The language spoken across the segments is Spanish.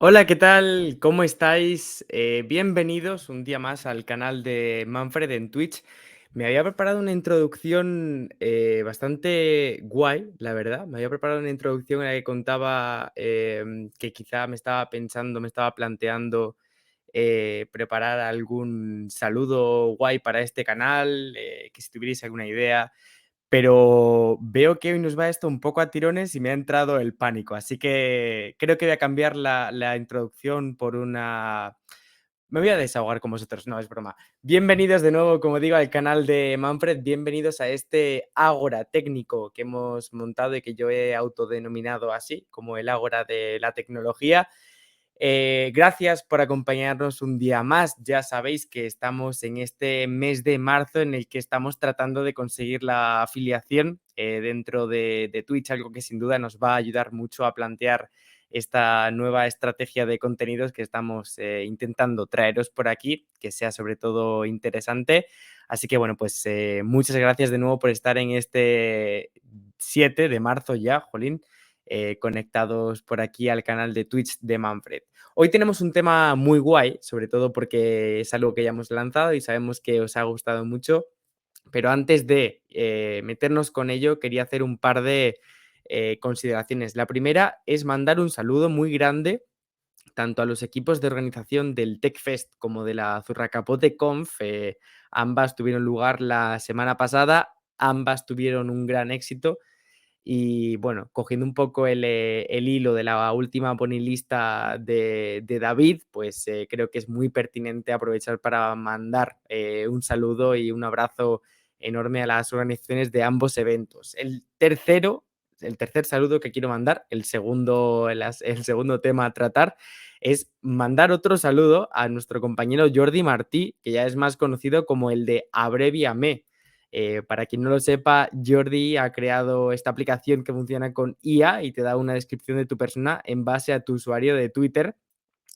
Hola, ¿qué tal? ¿Cómo estáis? Bienvenidos un día más al canal de Manfred en Twitch. Me había preparado una introducción bastante guay, la verdad. Me había preparado una introducción en la que contaba que quizá me estaba planteando preparar algún saludo guay para este canal, que si tuvierais alguna idea. Pero veo que hoy nos va esto un poco a tirones y me ha entrado el pánico, así que creo que voy a cambiar la introducción por una... Me voy a desahogar con vosotros, no, es broma. Bienvenidos de nuevo, como digo, al canal de Manfred, bienvenidos a este Ágora técnico que hemos montado y que yo he autodenominado así, como el Ágora de la tecnología. Gracias por acompañarnos un día más. Ya sabéis que estamos en este mes de marzo en el que estamos tratando de conseguir la afiliación dentro de Twitch, algo que sin duda nos va a ayudar mucho a plantear esta nueva estrategia de contenidos que estamos intentando traeros por aquí, que sea sobre todo interesante. Así que bueno, pues muchas gracias de nuevo por estar en este 7 de marzo ya, jolín, conectados por aquí al canal de Twitch de Manfred. Hoy tenemos un tema muy guay, sobre todo porque es algo que ya hemos lanzado y sabemos que os ha gustado mucho, pero antes de meternos con ello, quería hacer un par de consideraciones. La primera es mandar un saludo muy grande tanto a los equipos de organización del TechFest como de la Zurracapote Conf. Ambas tuvieron lugar la semana pasada, ambas tuvieron un gran éxito. Y bueno, cogiendo un poco el hilo de la última ponilista de David, pues creo que es muy pertinente aprovechar para mandar un saludo y un abrazo enorme a las organizaciones de ambos eventos. El tercer saludo que quiero mandar, el segundo tema a tratar, es mandar otro saludo a nuestro compañero Jordi Martí, que ya es más conocido como el de Abreviame. Para quien no lo sepa, Jordi ha creado esta aplicación que funciona con IA y te da una descripción de tu persona en base a tu usuario de Twitter,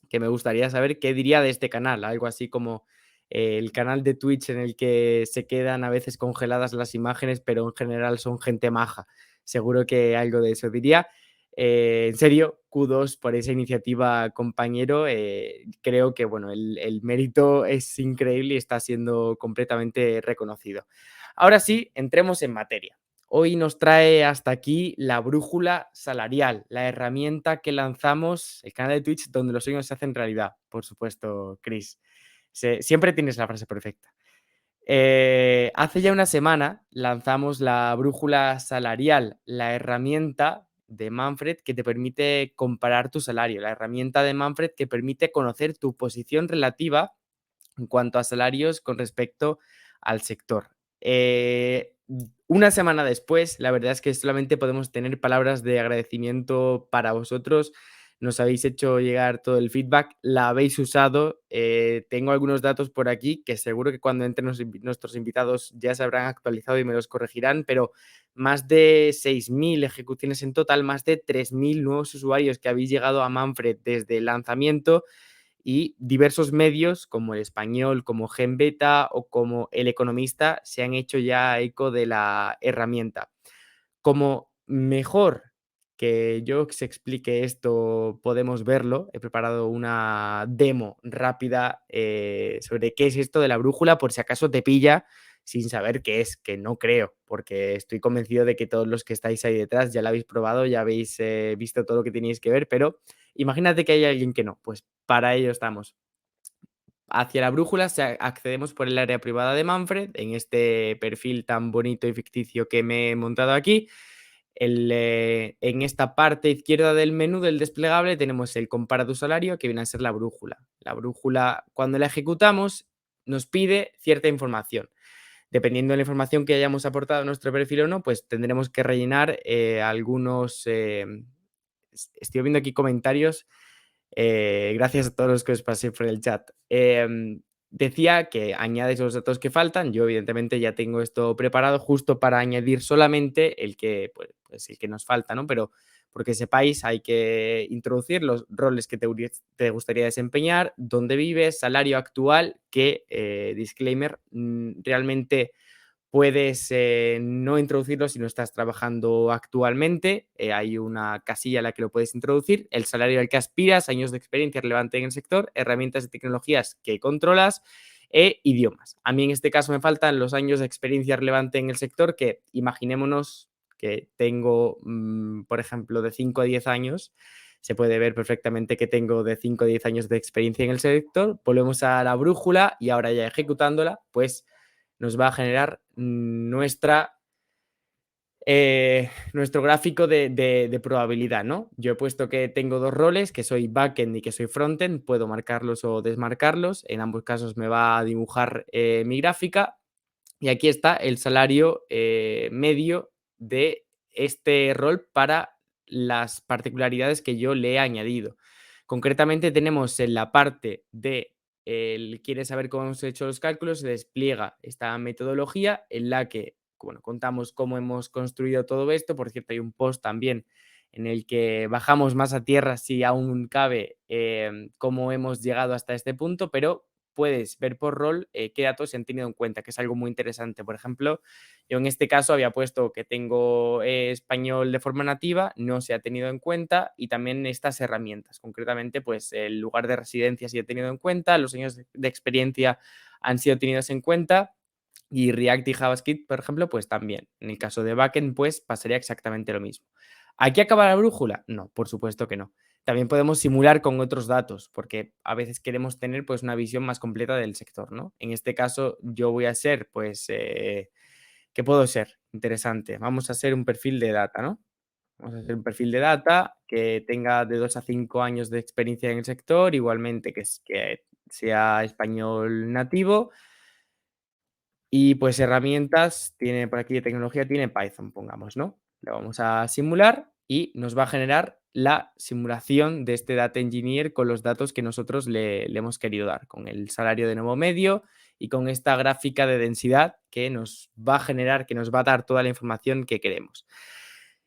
que me gustaría saber qué diría de este canal, algo así como el canal de Twitch en el que se quedan a veces congeladas las imágenes, pero en general son gente maja. Seguro que algo de eso diría. En serio, kudos por esa iniciativa, compañero. Creo que bueno, el mérito es increíble y está siendo completamente reconocido. Ahora sí, entremos en materia. Hoy nos trae hasta aquí la brújula salarial, la herramienta que lanzamos, el canal de Twitch donde los sueños se hacen realidad. Por supuesto, Chris. Siempre tienes la frase perfecta. Hace ya una semana lanzamos la brújula salarial, la herramienta de Manfred que te permite comparar tu salario, la herramienta de Manfred que permite conocer tu posición relativa en cuanto a salarios con respecto al sector. Una semana después, la verdad es que solamente podemos tener palabras de agradecimiento para vosotros. Nos habéis hecho llegar todo el feedback, la habéis usado. Tengo algunos datos por aquí que seguro que cuando entren nuestros invitados ya se habrán actualizado y me los corregirán, pero más de 6.000 ejecuciones en total, más de 3.000 nuevos usuarios que habéis llegado a Manfred desde el lanzamiento y diversos medios como El Español, como Genbeta o como El Economista se han hecho ya eco de la herramienta. Como mejor que yo os explique esto podemos verlo, he preparado una demo rápida sobre qué es esto de la brújula por si acaso te pilla sin saber qué es, que no creo, porque estoy convencido de que todos los que estáis ahí detrás ya lo habéis probado, ya habéis visto todo lo que teníais que ver, pero imagínate que hay alguien que no, pues para ello estamos. Hacia la brújula accedemos por el área privada de Manfred, en este perfil tan bonito y ficticio que me he montado aquí. En esta parte izquierda del menú del desplegable tenemos el compara tu salario, que viene a ser la brújula. La brújula, cuando la ejecutamos, nos pide cierta información. Dependiendo de la información que hayamos aportado a nuestro perfil o no, pues tendremos que rellenar algunos... estoy viendo aquí comentarios. Gracias a todos los que os pasé por el chat. Decía que añades los datos que faltan. Yo, evidentemente, ya tengo esto preparado justo para añadir solamente el que, pues el que nos falta, ¿no? Pero porque sepáis, hay que introducir los roles que te gustaría desempeñar, dónde vives, salario actual, que, disclaimer, realmente puedes no introducirlo si no estás trabajando actualmente. Hay una casilla en la que lo puedes introducir, el salario al que aspiras, años de experiencia relevante en el sector, herramientas y tecnologías que controlas e idiomas. A mí en este caso me faltan los años de experiencia relevante en el sector, que imaginémonos que tengo, por ejemplo, de 5 a 10 años. Se puede ver perfectamente que tengo de 5 a 10 años de experiencia en el sector. Volvemos a la brújula y ahora ya ejecutándola, pues nos va a generar nuestro gráfico de probabilidad, ¿no? Yo he puesto que tengo dos roles, que soy backend y que soy frontend, puedo marcarlos o desmarcarlos, en ambos casos me va a dibujar mi gráfica y aquí está el salario medio de este rol para las particularidades que yo le he añadido. Concretamente tenemos en la parte de quiere saber cómo hemos hecho los cálculos, se despliega esta metodología en la que bueno, contamos cómo hemos construido todo esto. Por cierto, hay un post también en el que bajamos más a tierra, si aún cabe, cómo hemos llegado hasta este punto, pero puedes ver por rol qué datos se han tenido en cuenta, que es algo muy interesante. Por ejemplo, yo en este caso había puesto que tengo español de forma nativa, no se ha tenido en cuenta, y también estas herramientas. Concretamente, pues el lugar de residencia se ha tenido en cuenta, los años de experiencia han sido tenidos en cuenta, y React y JavaScript, por ejemplo, pues también. En el caso de backend, pues pasaría exactamente lo mismo. ¿Aquí acaba la brújula? No, por supuesto que no. También podemos simular con otros datos, porque a veces queremos tener pues una visión más completa del sector, ¿no? En este caso yo voy a ser, pues, ¿qué puedo ser? Interesante. Vamos a hacer un perfil de data, ¿no? Vamos a hacer un perfil de data que tenga de 2 a 5 años de experiencia en el sector, igualmente que sea español nativo. Y pues herramientas, tiene por aquí de tecnología, tiene Python, pongamos, ¿no? Lo vamos a simular y nos va a generar la simulación de este Data Engineer con los datos que nosotros le hemos querido dar, con el salario de nuevo medio y con esta gráfica de densidad que nos va a generar, que nos va a dar toda la información que queremos.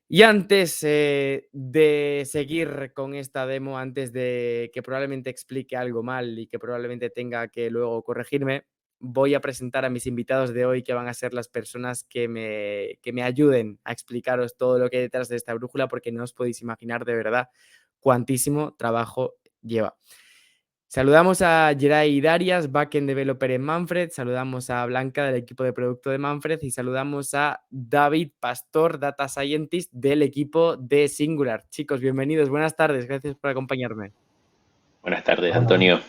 Y antes de seguir con esta demo, antes de que probablemente explique algo mal y que probablemente tenga que luego corregirme, voy a presentar a mis invitados de hoy, que van a ser las personas que me ayuden a explicaros todo lo que hay detrás de esta brújula, porque no os podéis imaginar de verdad cuantísimo trabajo lleva. Saludamos a Geray Darias, backend developer en Manfred, saludamos a Blanca del equipo de producto de Manfred y saludamos a David Pastor, data scientist del equipo de Singular. Chicos, bienvenidos, buenas tardes, gracias por acompañarme. Buenas tardes, Antonio.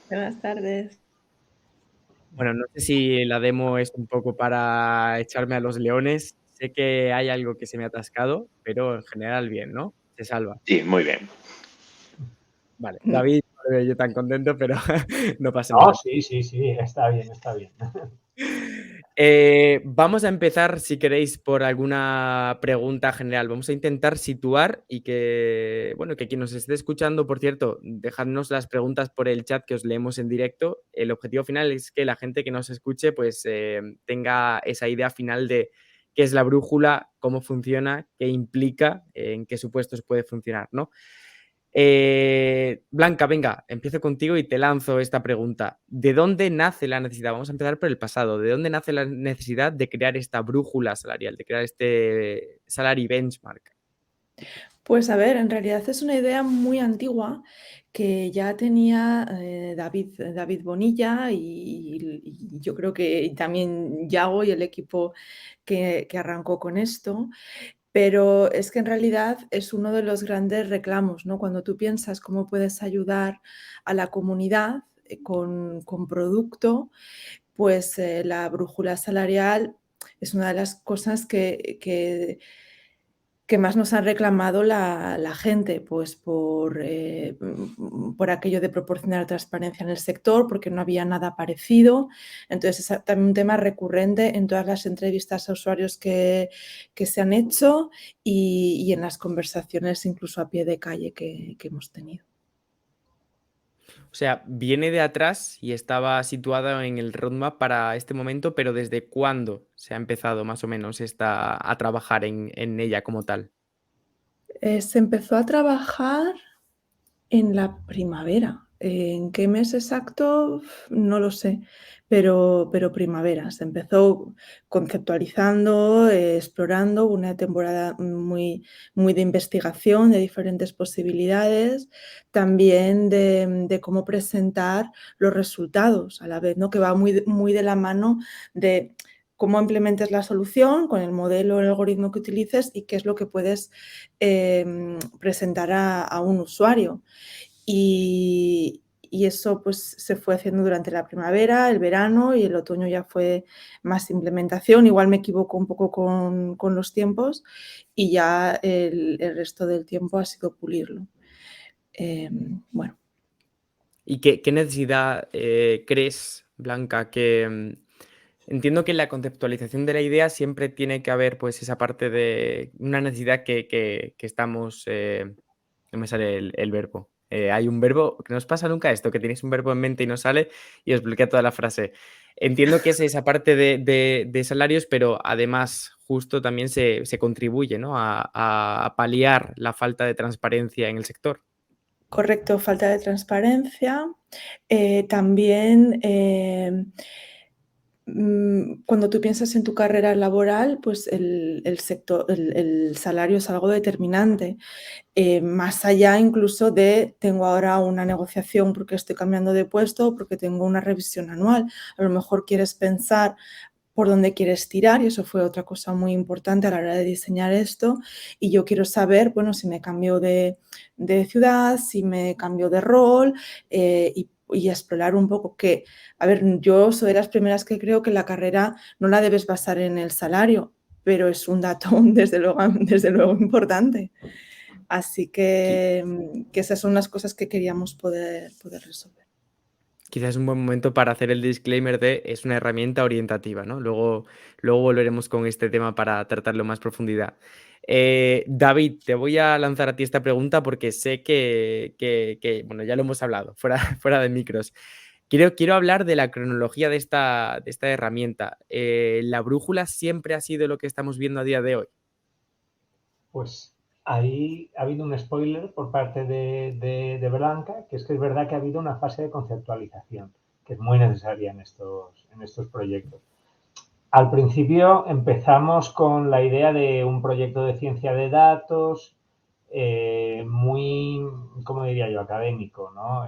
Buenas tardes. Bueno, no sé si la demo es un poco para echarme a los leones. Sé que hay algo que se me ha atascado, pero en general bien, ¿no? Se salva. Sí, muy bien. Vale, David, no lo veo yo tan contento, pero no pasa No, nada. sí, está bien, está bien. Vamos a empezar, si queréis, por alguna pregunta general. Vamos a intentar situar y que, bueno, que quien nos esté escuchando, por cierto, dejadnos las preguntas por el chat que os leemos en directo. El objetivo final es que la gente que nos escuche, pues, tenga esa idea final de qué es la brújula, cómo funciona, qué implica, en qué supuestos puede funcionar, ¿no? Blanca, venga, empiezo contigo y te lanzo esta pregunta. ¿De dónde nace la necesidad? Vamos a empezar por el pasado. ¿De dónde nace la necesidad de crear esta brújula salarial, de crear este salary benchmark? Pues a ver, en realidad es una idea muy antigua que ya tenía David Bonilla y yo creo que también Yago y el equipo que arrancó con esto. Pero es que en realidad es uno de los grandes reclamos, ¿no? Cuando tú piensas cómo puedes ayudar a la comunidad con producto, pues la brújula salarial es una de las cosas que más nos ha reclamado la gente, pues por aquello de proporcionar transparencia en el sector, porque no había nada parecido. Entonces, es también un tema recurrente en todas las entrevistas a usuarios que se han hecho y en las conversaciones incluso a pie de calle que hemos tenido. O sea, viene de atrás y estaba situada en el roadmap para este momento, pero ¿desde cuándo se ha empezado más o menos a trabajar en ella como tal? Se empezó a trabajar en la primavera, ¿En qué mes exacto? No lo sé, pero primavera. Se empezó conceptualizando, explorando una temporada muy de investigación de diferentes posibilidades, también de cómo presentar los resultados a la vez, ¿no? Que va muy de la mano de cómo implementes la solución con el modelo o el algoritmo que utilices y qué es lo que puedes presentar a un usuario. Y eso pues se fue haciendo durante la primavera, el verano y el otoño ya fue más implementación. Igual me equivoco un poco con los tiempos y ya el resto del tiempo ha sido pulirlo. Bueno. ¿Y qué necesidad crees, Blanca, que entiendo que en la conceptualización de la idea siempre tiene que haber pues esa parte de una necesidad que estamos, no me sale el verbo. Hay un verbo, que no os pasa nunca esto, que tenéis un verbo en mente y no sale y os bloquea toda la frase. Entiendo que es esa parte de salarios, pero además justo también se contribuye, ¿no? a paliar la falta de transparencia en el sector. Correcto, falta de transparencia. También, cuando tú piensas en tu carrera laboral, pues el salario es algo determinante. Más allá incluso de tengo ahora una negociación porque estoy cambiando de puesto, porque tengo una revisión anual. A lo mejor quieres pensar por dónde quieres tirar y eso fue otra cosa muy importante a la hora de diseñar esto. Y yo quiero saber, bueno, si me cambio de ciudad, si me cambio de rol y explorar un poco que, a ver, yo soy de las primeras que creo que la carrera no la debes basar en el salario, pero es un dato desde luego importante. Así que esas son las cosas que queríamos poder resolver. Quizás es un buen momento para hacer el disclaimer de es una herramienta orientativa, ¿no? Luego volveremos con este tema para tratarlo en más profundidad. David, te voy a lanzar a ti esta pregunta porque sé que bueno, ya lo hemos hablado fuera de micros. Quiero hablar de la cronología de esta herramienta. ¿La brújula siempre ha sido lo que estamos viendo a día de hoy? Pues ahí ha habido un spoiler por parte de Blanca, que es verdad que ha habido una fase de conceptualización, que es muy necesaria en estos proyectos. Al principio empezamos con la idea de un proyecto de ciencia de datos muy, ¿cómo diría yo?, académico, ¿no?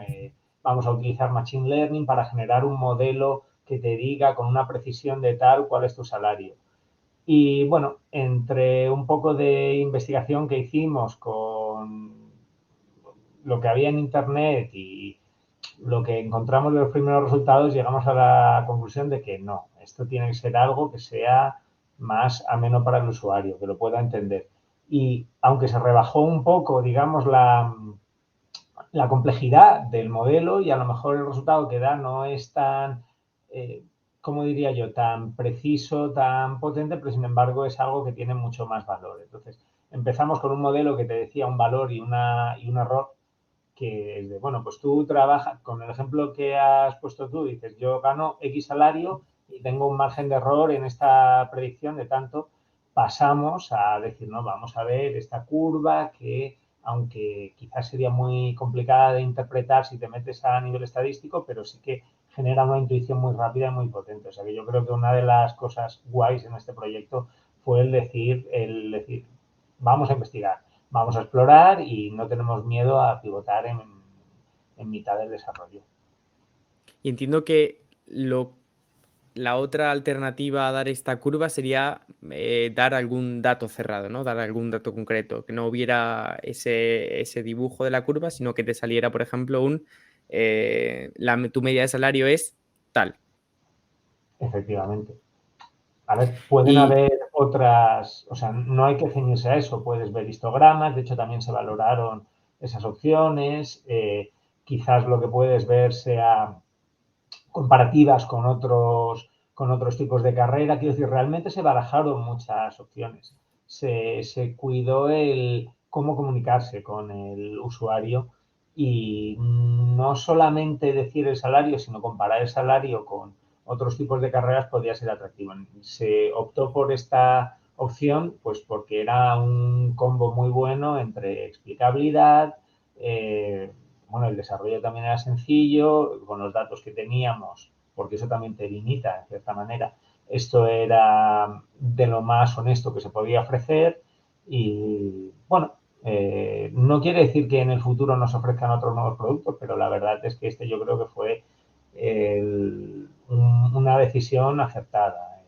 Vamos a utilizar Machine Learning para generar un modelo que te diga con una precisión de tal cuál es tu salario. Y bueno, entre un poco de investigación que hicimos con lo que había en Internet y lo que encontramos de los primeros resultados, llegamos a la conclusión de que no, esto tiene que ser algo que sea más ameno para el usuario, que lo pueda entender. Y aunque se rebajó un poco, digamos, la complejidad del modelo y a lo mejor el resultado que da no es tan, ¿cómo diría yo?, tan preciso, tan potente, pero sin embargo es algo que tiene mucho más valor. Entonces, empezamos con un modelo que te decía un valor y un error, que es de, bueno, pues tú trabajas, con el ejemplo que has puesto tú, dices, yo gano X salario y tengo un margen de error en esta predicción de tanto, pasamos a decir, no, vamos a ver esta curva que, aunque quizás sería muy complicada de interpretar si te metes a nivel estadístico, pero sí que genera una intuición muy rápida y muy potente. O sea que yo creo que una de las cosas guays en este proyecto fue el decir, vamos a investigar, vamos a explorar y no tenemos miedo a pivotar en mitad del desarrollo. Y entiendo que la otra alternativa a dar esta curva sería dar algún dato cerrado, ¿no? Dar algún dato concreto, que no hubiera ese dibujo de la curva, sino que te saliera, por ejemplo, tu media de salario es tal. Efectivamente. A ver, pueden Y haber otras, o sea, no hay que ceñirse a eso, puedes ver histogramas, de hecho también se valoraron esas opciones, quizás lo que puedes ver sea comparativas con otros tipos de carrera. Quiero decir, realmente se barajaron muchas opciones. Se cuidó el cómo comunicarse con el usuario y no solamente decir el salario, sino comparar el salario con otros tipos de carreras podría ser atractivo. Se optó por esta opción pues porque era un combo muy bueno entre explicabilidad, bueno, el desarrollo también era sencillo, con los datos que teníamos, porque eso también te limita, de cierta manera. Esto era de lo más honesto que se podía ofrecer y, bueno, no quiere decir que en el futuro nos ofrezcan otros nuevos productos, pero la verdad es que este yo creo que fue una decisión acertada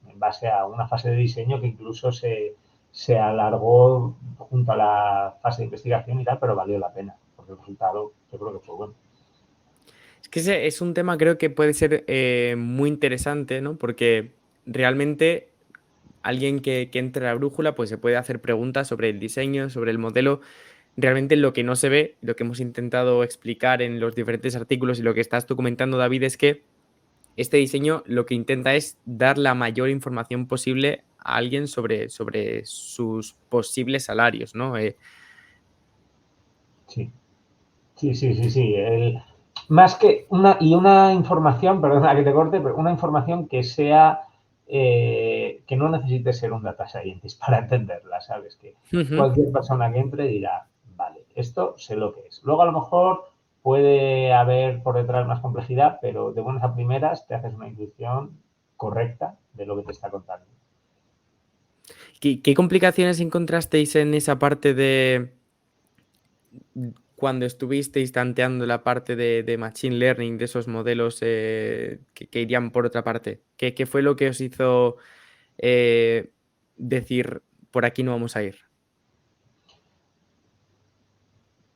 en base a una fase de diseño que incluso se alargó junto a la fase de investigación y tal, pero valió la pena, porque el resultado yo creo que fue bueno. Es que ese es un tema, creo que puede ser muy interesante, ¿no? Porque realmente alguien que entre a la brújula, pues se puede hacer preguntas sobre el diseño, sobre el modelo. Realmente lo que no se ve, lo que hemos intentado explicar en los diferentes artículos y lo que estás tú comentando, David, es que este diseño lo que intenta es dar la mayor información posible a alguien sobre sus posibles salarios, ¿no? Sí, sí. Más que una información, perdona que te corte, pero una información que sea, que no necesite ser un data scientist para entenderla, ¿sabes? Que Ujú. cualquier persona que entre dirá, vale, esto sé lo que es. Luego a lo mejor puede haber por detrás más complejidad, pero de buenas a primeras te haces una intuición correcta de lo que te está contando. ¿Qué complicaciones encontrasteis en esa parte de cuando estuvisteis tanteando la parte de machine learning, de esos modelos que irían por otra parte? ¿Qué fue lo que os hizo decir, por aquí no vamos a ir?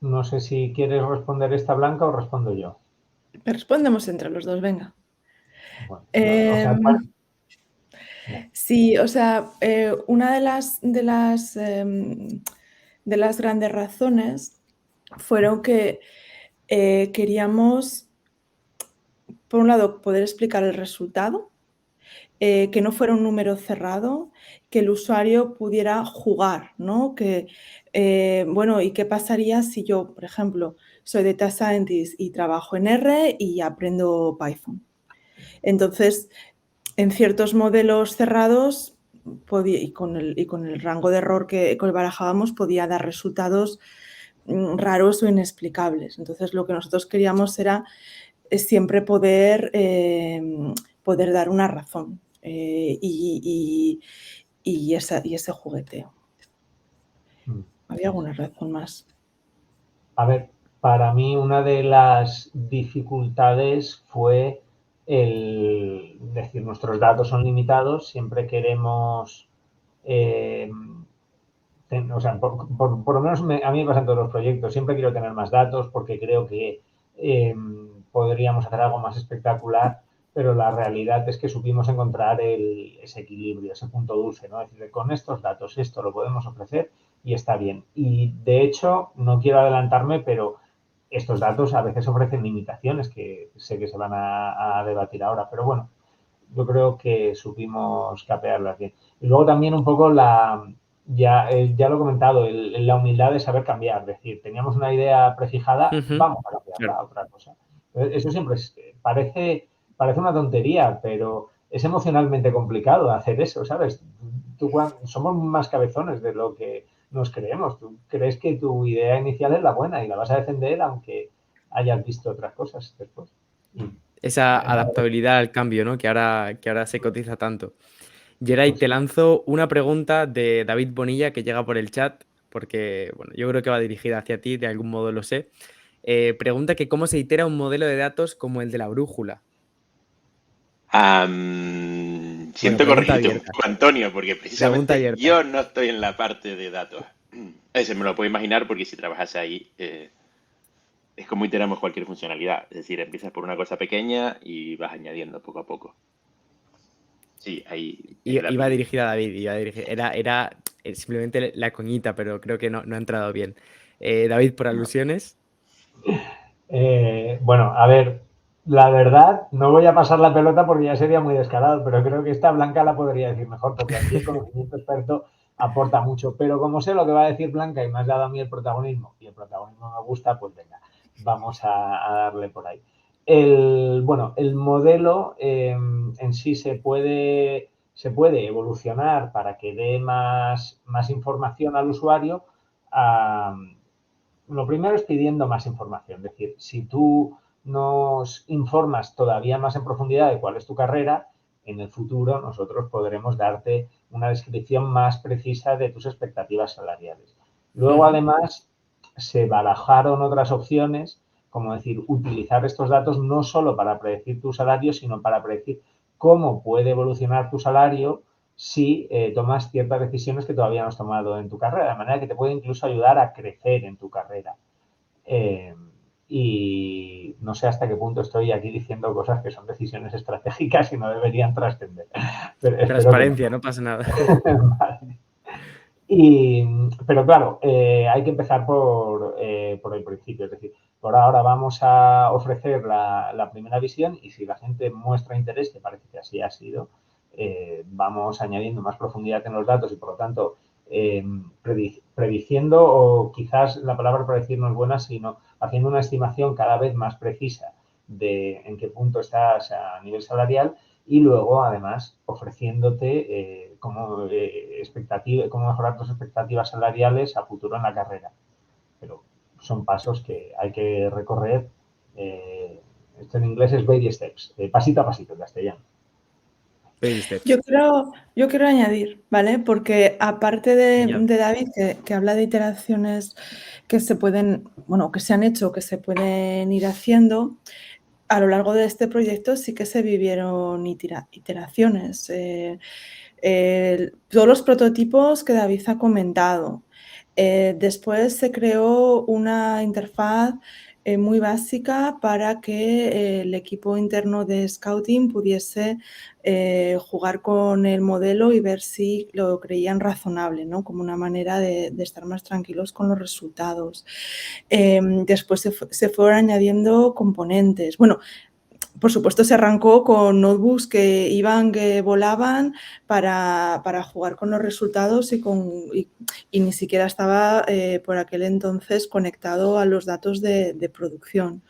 No sé si quieres responder esta, Blanca, o respondo yo. Respondemos entre los dos, venga. Bueno, o sea, Em, ya. sí, o sea, una de las grandes razones fueron que queríamos, por un lado, poder explicar el resultado, que no fuera un número cerrado, que el usuario pudiera jugar, ¿no? Que, bueno, ¿y qué pasaría si yo, por ejemplo, soy data scientist y trabajo en R y aprendo Python? Entonces, en ciertos modelos cerrados y con el rango de error que barajábamos podía dar resultados raros o inexplicables. Entonces, lo que nosotros queríamos era siempre poder dar una razón y ese jugueteo. ¿Había alguna razón más? A ver, para mí una de las dificultades fue el decir, nuestros datos son limitados, siempre queremos, o sea, por lo menos a mí me pasa en todos los proyectos, siempre quiero tener más datos porque creo que podríamos hacer algo más espectacular, pero la realidad es que supimos encontrar ese equilibrio, ese punto dulce, ¿no? Es decir, con estos datos esto lo podemos ofrecer y está bien. Y de hecho, no quiero adelantarme, pero estos datos a veces ofrecen limitaciones que sé que se van a debatir ahora, pero bueno, yo creo que supimos capearlas bien. Y luego también un poco ya lo he comentado, la humildad de saber cambiar, es decir, teníamos una idea prefijada, Ujú, vamos a cambiarla claro. a otra cosa. Eso siempre parece una tontería, pero es emocionalmente complicado hacer eso, ¿sabes? Somos más cabezones de lo que nos creemos. Tú crees que tu idea inicial es la buena y la vas a defender aunque hayas visto otras cosas después. Esa adaptabilidad al cambio, ¿no? Que ahora se cotiza tanto. Geray, Pues te sí. lanzo una pregunta de David Bonilla que llega por el chat, porque bueno, yo creo que va dirigida hacia ti, de algún modo lo sé. Pregunta que cómo se itera un modelo de datos como el de la brújula. Bueno, Siento pregunta corregirte un abierta. poco, Antonio, porque Pregunta precisamente abierta. yo no estoy en la parte de datos. Ese me lo puedo imaginar porque si trabajas ahí, es como iteramos cualquier funcionalidad. Es decir, empiezas por una cosa pequeña y vas añadiendo poco a poco. Sí, ahí es el Iba apellido. dirigida a David, era simplemente la coñita, pero creo que no ha entrado bien. David, por alusiones. Bueno, a ver, la verdad, no voy a pasar la pelota porque ya sería muy descarado, pero creo que esta Blanca la podría decir mejor, porque aquí el conocimiento experto aporta mucho. Pero como sé lo que va a decir Blanca y me has dado a mí el protagonismo, y el protagonismo me gusta, pues venga, vamos a darle por ahí. Bueno, el modelo en sí se puede evolucionar para que dé más información al usuario lo primero es pidiendo más información. Es decir, si tú nos informas todavía más en profundidad de cuál es tu carrera, en el futuro nosotros podremos darte una descripción más precisa de tus expectativas salariales. Luego, además, se barajaron otras opciones, como decir, utilizar estos datos no solo para predecir tu salario, sino para predecir cómo puede evolucionar tu salario si tomas ciertas decisiones que todavía no has tomado en tu carrera, de manera que te puede incluso ayudar a crecer en tu carrera. Y no sé hasta qué punto estoy aquí diciendo cosas que son decisiones estratégicas y no deberían trascender. Pero espero que no. Transparencia, no pasa nada. Vale. Pero claro, hay que empezar por el principio. Es decir, por ahora vamos a ofrecer la primera visión y si la gente muestra interés, que parece que así ha sido, vamos añadiendo más profundidad en los datos y por lo tanto prediciendo, o quizás la palabra predecir no es buena, sino haciendo una estimación cada vez más precisa de en qué punto estás a nivel salarial y luego, además, ofreciéndote cómo mejorar tus expectativas salariales a futuro en la carrera. Pero son pasos que hay que recorrer. Esto en inglés es baby steps, pasito a pasito en castellano. Baby steps. Yo quiero añadir, ¿vale? Porque aparte de Ya. David, que habla de iteraciones que se pueden, bueno, que se han hecho, que se pueden ir haciendo, a lo largo de este proyecto sí que se vivieron iteraciones. Todos los prototipos que David ha comentado. Después se creó una interfaz muy básica para que el equipo interno de Scouting pudiese jugar con el modelo y ver si lo creían razonable, ¿no? Como una manera de estar más tranquilos con los resultados. Después se fueron añadiendo componentes. Bueno, por supuesto, se arrancó con notebooks que volaban para jugar con los resultados y ni siquiera estaba por aquel entonces conectado a los datos de producción.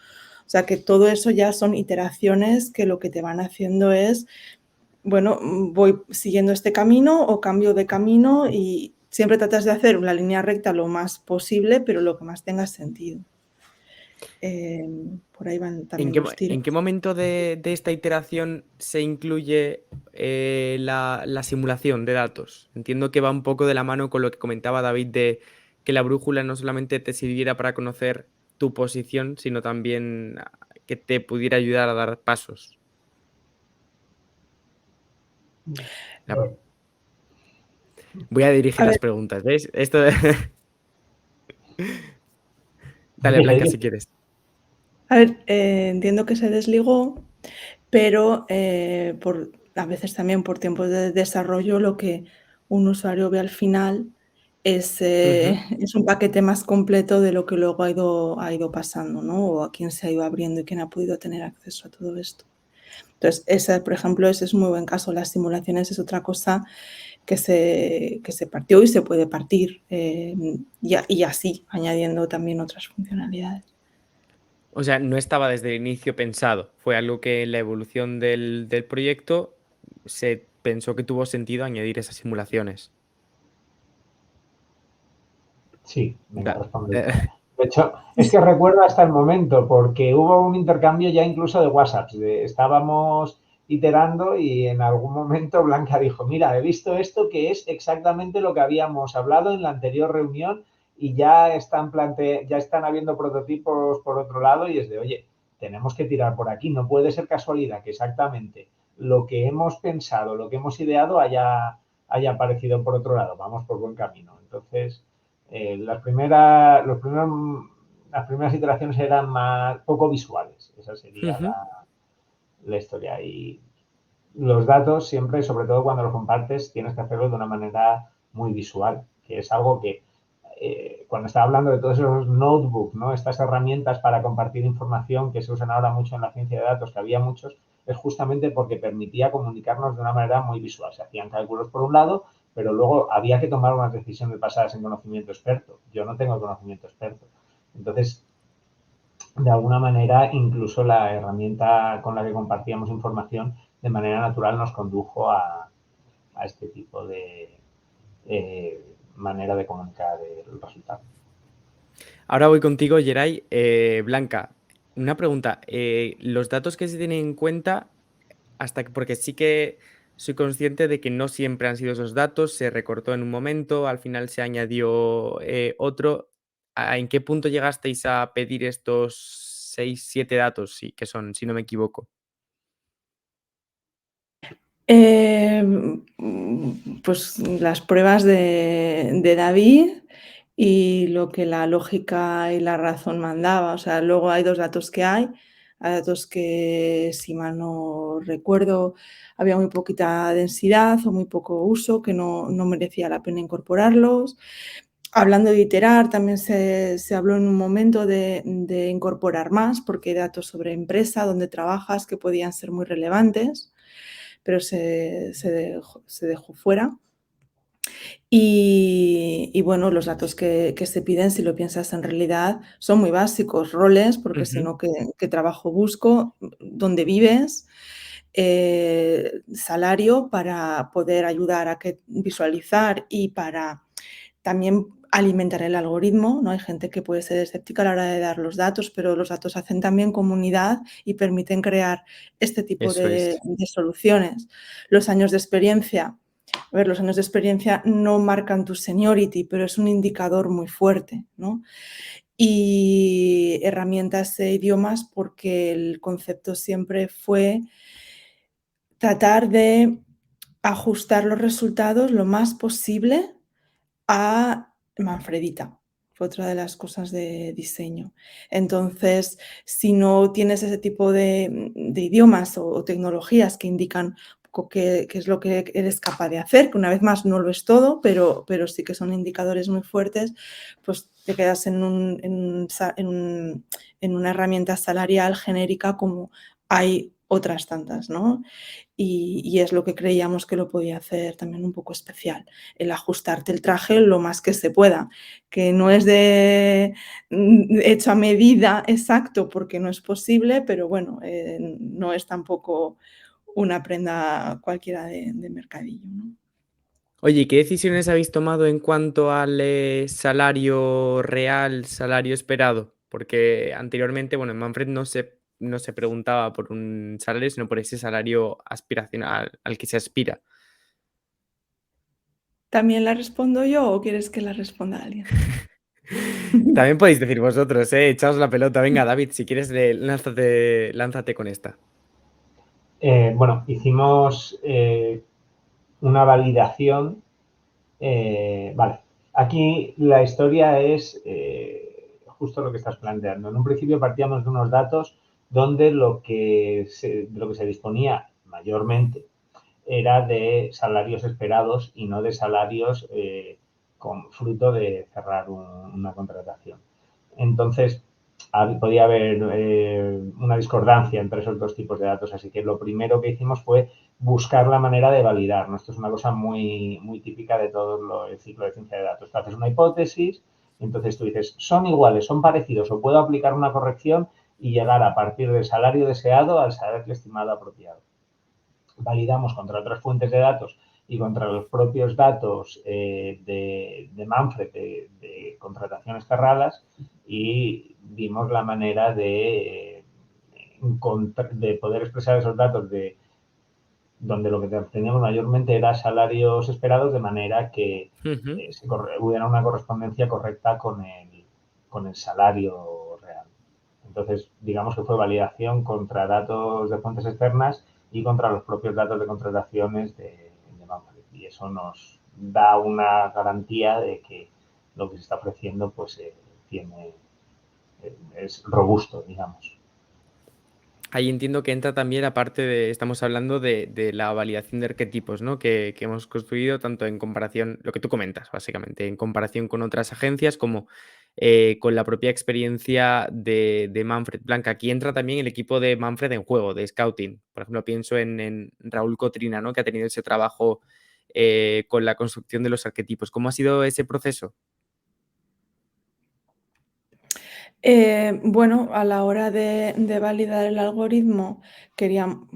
O sea que todo eso ya son iteraciones que lo que te van haciendo es, bueno, voy siguiendo este camino o cambio de camino y siempre tratas de hacer una línea recta lo más posible, pero lo que más tenga sentido. Por ahí van también los tiros. ¿En qué momento de esta iteración se incluye la simulación de datos? Entiendo que va un poco de la mano con lo que comentaba David de que la brújula no solamente te sirviera para conocer tu posición, sino también que te pudiera ayudar a dar pasos. Voy a dirigir las preguntas, ¿veis? Esto de... Dale, Blanca, si quieres. A ver, entiendo que se desligó, pero a veces también por tiempos de desarrollo lo que un usuario ve al final es un paquete más completo de lo que luego ha ido pasando, ¿no? O a quién se ha ido abriendo y quién ha podido tener acceso a todo esto. Entonces, por ejemplo, ese es un muy buen caso. Las simulaciones es otra cosa que se partió y se puede partir y así, añadiendo también otras funcionalidades. O sea, no estaba desde el inicio pensado. Fue algo que en la evolución del proyecto se pensó que tuvo sentido añadir esas simulaciones. Sí, venga, responde. De hecho, es que recuerdo hasta el momento, porque hubo un intercambio ya incluso de WhatsApp. Estábamos iterando y en algún momento Blanca dijo, mira, he visto esto que es exactamente lo que habíamos hablado en la anterior reunión y ya están habiendo prototipos por otro lado y es de, oye, tenemos que tirar por aquí. No puede ser casualidad que exactamente lo que hemos pensado, lo que hemos ideado haya aparecido por otro lado. Vamos por buen camino. Entonces... las primeras iteraciones eran poco visuales, esa sería la historia. Y los datos siempre, sobre todo cuando los compartes, tienes que hacerlo de una manera muy visual, que es algo que cuando estaba hablando de todos esos notebooks, ¿no? Estas herramientas para compartir información que se usan ahora mucho en la ciencia de datos, que había muchos, es justamente porque permitía comunicarnos de una manera muy visual. Se hacían cálculos por un lado, pero luego había que tomar unas decisiones basadas en conocimiento experto. Yo no tengo conocimiento experto. Entonces, de alguna manera, incluso la herramienta con la que compartíamos información de manera natural nos condujo a este tipo de manera de comunicar el resultado. Ahora voy contigo, Geray. Blanca, una pregunta. Los datos que se tienen en cuenta, porque sí que soy consciente de que no siempre han sido esos datos, se recortó en un momento, al final se añadió otro. ¿En qué punto llegasteis a pedir estos 6, 7 datos? Sí, que son, si no me equivoco. Pues las pruebas de David y lo que la lógica y la razón mandaba. O sea, luego hay 2 datos que hay datos que, si mal no recuerdo, había muy poquita densidad o muy poco uso, que no merecía la pena incorporarlos. Hablando de iterar, también se habló en un momento de incorporar más, porque hay datos sobre empresa, donde trabajas, que podían ser muy relevantes, pero se dejó fuera. Y bueno, los datos que se piden, si lo piensas en realidad, son muy básicos. Roles, porque si no, ¿qué trabajo busco? ¿Dónde vives? Salario, para poder ayudar a visualizar y para también alimentar el algoritmo, ¿no? Hay gente que puede ser escéptica a la hora de dar los datos, pero los datos hacen también comunidad y permiten crear este tipo Eso es. de soluciones. Los años de experiencia. A ver, los años de experiencia no marcan tu seniority, pero es un indicador muy fuerte, ¿no? Y herramientas e idiomas, porque el concepto siempre fue tratar de ajustar los resultados lo más posible a Manfredita. Fue otra de las cosas de diseño. Entonces, si no tienes ese tipo de idiomas o tecnologías que indican qué es lo que eres capaz de hacer, que una vez más no lo es todo, pero sí que son indicadores muy fuertes, pues te quedas en una herramienta salarial genérica como hay otras tantas, ¿no? Y es lo que creíamos que lo podía hacer también un poco especial, el ajustarte el traje lo más que se pueda, que no es hecho a medida exacto, porque no es posible, pero bueno, no es tampoco una prenda cualquiera de mercadillo, ¿no? Oye, ¿y qué decisiones habéis tomado en cuanto al salario real, salario esperado? Porque anteriormente, bueno, en Manfred no se preguntaba por un salario, sino por ese salario aspiracional al que se aspira. ¿También la respondo yo o quieres que la responda alguien? También podéis decir vosotros, echaos la pelota. Venga, David, si quieres, lánzate con esta. Bueno, hicimos una validación. Vale, aquí la historia es justo lo que estás planteando. En un principio partíamos de unos datos donde de lo que se disponía mayormente era de salarios esperados y no de salarios con fruto de cerrar una contratación. Entonces, podía haber una discordancia entre esos 2 tipos de datos, así que lo primero que hicimos fue buscar la manera de validar. Esto es una cosa muy, muy típica de todo el ciclo de ciencia de datos. Tú haces una hipótesis, entonces tú dices, son iguales, son parecidos, o puedo aplicar una corrección y llegar a partir del salario deseado al salario estimado apropiado. Validamos contra otras fuentes de datos y contra los propios datos de Manfred de contrataciones cerradas y vimos la manera de poder expresar esos datos donde lo que teníamos mayormente era salarios esperados, de manera que hubiera una correspondencia correcta con el salario real. Entonces, digamos que fue validación contra datos de fuentes externas y contra los propios datos de contrataciones de Manfred. Y eso nos da una garantía de que lo que se está ofreciendo pues es robusto, digamos. Ahí entiendo que entra también la parte estamos hablando de la validación de arquetipos, ¿no? Que hemos construido tanto en comparación, lo que tú comentas, básicamente, en comparación con otras agencias como con la propia experiencia de Manfred. Blanca, aquí entra también el equipo de Manfred en juego, de Scouting. Por ejemplo, pienso en Raúl Cotrina, ¿no? Que ha tenido ese trabajo con la construcción de los arquetipos. ¿Cómo ha sido ese proceso? Bueno, a la hora de validar el algoritmo,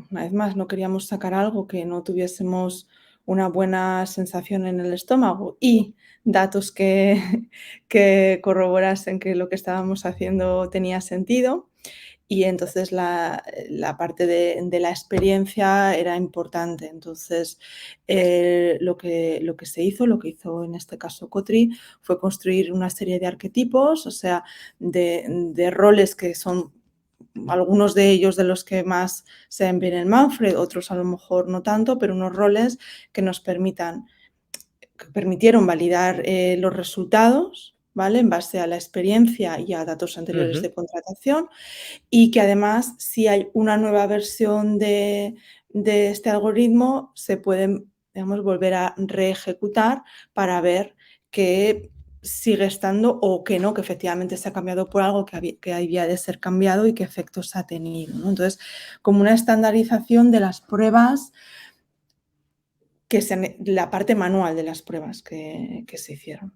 una vez más, no queríamos sacar algo que no tuviésemos una buena sensación en el estómago y datos que, que corroborasen que lo que estábamos haciendo tenía sentido. Y entonces la parte de la experiencia era importante. Entonces, lo que se hizo, lo que hizo en este caso Cotri, fue construir una serie de arquetipos, o sea, de roles que son algunos de ellos de los que más se ven bien en Manfred, otros a lo mejor no tanto, pero unos roles que nos permitieron validar los resultados, ¿vale? En base a la experiencia y a datos anteriores de contratación, y que además, si hay una nueva versión de este algoritmo, se pueden, digamos, volver a reejecutar para ver que sigue estando o que no, que efectivamente se ha cambiado por algo que había de ser cambiado y qué efectos ha tenido, ¿no? Entonces, como una estandarización de las pruebas, la parte manual de las pruebas que se hicieron.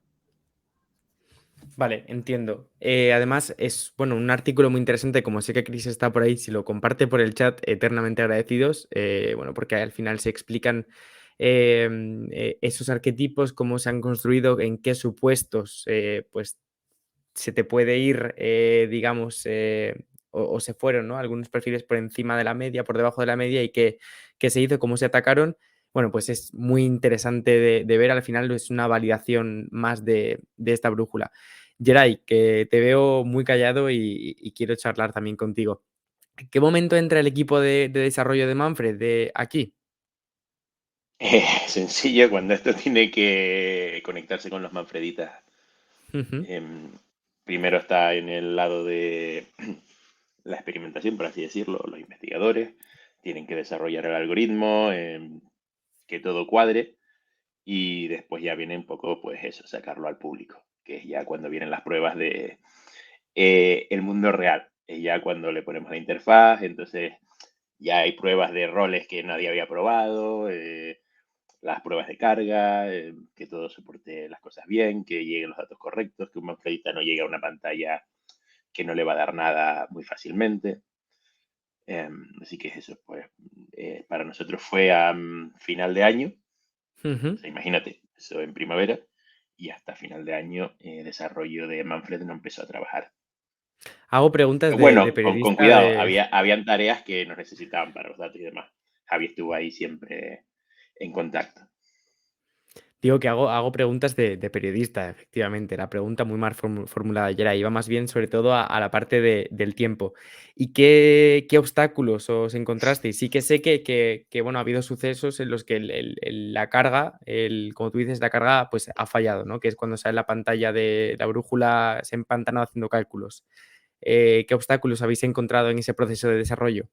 Vale, entiendo. Además, es bueno, un artículo muy interesante, como sé que Chris está por ahí, si lo comparte por el chat, eternamente agradecidos, bueno, porque al final se explican esos arquetipos, cómo se han construido, en qué supuestos pues se te puede ir, digamos, o se fueron, ¿no? Algunos perfiles por encima de la media, por debajo de la media y qué se hizo, cómo se atacaron. Bueno, pues es muy interesante de ver, al final es una validación más de esta brújula. Geray, que te veo muy callado y quiero charlar también contigo. ¿En qué momento entra el equipo de desarrollo de Manfred de aquí? Sencillo, cuando esto tiene que conectarse con los Manfreditas. Ujú, Em, Primero está en el lado de la experimentación, por así decirlo, los investigadores tienen que desarrollar el algoritmo, que todo cuadre, y después ya viene un poco, pues eso, sacarlo al público, que es ya cuando vienen las pruebas de el mundo real, es ya cuando le ponemos la interfaz, entonces ya hay pruebas de roles que nadie había probado, las pruebas de carga, que todo soporte las cosas bien, que lleguen los datos correctos, que un Manfredita no llegue a una pantalla que no le va a dar nada muy fácilmente. Así que eso, pues, para nosotros fue a final de año, o ujú. sea, imagínate, eso en primavera, y hasta final de año desarrollo de Manfred no empezó a trabajar. Hago preguntas de Bueno, con periodista cuidado, de... habían tareas que nos necesitaban para los datos y demás. Javi estuvo ahí siempre en contacto. Digo que hago preguntas de periodista, efectivamente. La pregunta muy mal formulada ayer iba más bien sobre todo a la parte del tiempo. ¿Y qué obstáculos os encontrasteis? Sí que sé que, bueno, ha habido sucesos en los que la carga, como tú dices, la carga pues ha fallado, ¿no? Que es cuando sale la pantalla de la brújula, se empantana haciendo cálculos. ¿Qué obstáculos habéis encontrado en ese proceso de desarrollo?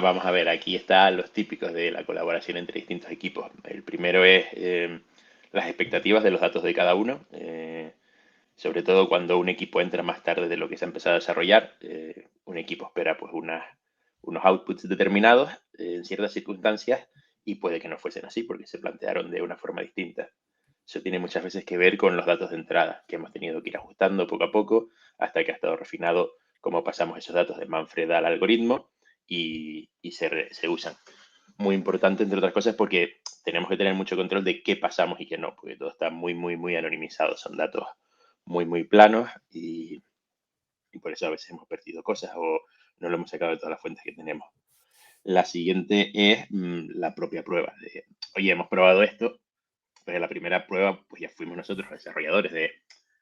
Vamos a ver, aquí están los típicos de la colaboración entre distintos equipos. El primero es las expectativas de los datos de cada uno, sobre todo cuando un equipo entra más tarde de lo que se ha empezado a desarrollar. Un equipo espera pues unos outputs determinados en ciertas circunstancias y puede que no fuesen así porque se plantearon de una forma distinta. Eso tiene muchas veces que ver con los datos de entrada que hemos tenido que ir ajustando poco a poco hasta que ha estado refinado cómo pasamos esos datos de Manfred al algoritmo y se usan. Muy importante, entre otras cosas, porque tenemos que tener mucho control de qué pasamos y qué no, porque todo está muy, muy, muy anonimizado. Son datos muy, muy planos y por eso a veces hemos perdido cosas o no lo hemos sacado de todas las fuentes que tenemos. La siguiente es la propia prueba. Oye, hemos probado esto, pero en la primera prueba pues ya fuimos nosotros los desarrolladores de,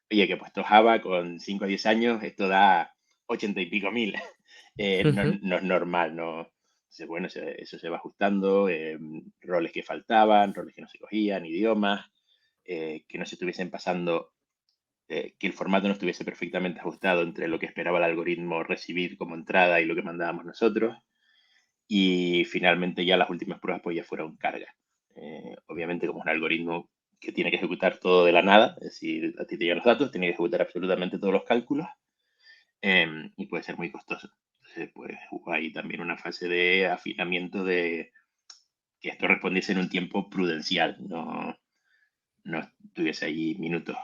oye, que he puesto Java con 5 o 10 años, esto da 80 y pico mil. No, Ujú. no es normal, ¿no? Entonces, bueno, eso se va ajustando, roles que faltaban, roles que no se cogían, idiomas, que no se estuviesen pasando, que el formato no estuviese perfectamente ajustado entre lo que esperaba el algoritmo recibir como entrada y lo que mandábamos nosotros. Y finalmente ya las últimas pruebas pues ya fueron carga. Obviamente como es un algoritmo que tiene que ejecutar todo de la nada, es decir, a ti te llegan los datos, tiene que ejecutar absolutamente todos los cálculos y puede ser muy costoso. Entonces pues hubo ahí también una fase de afinamiento de que esto respondiese en un tiempo prudencial, no estuviese ahí minutos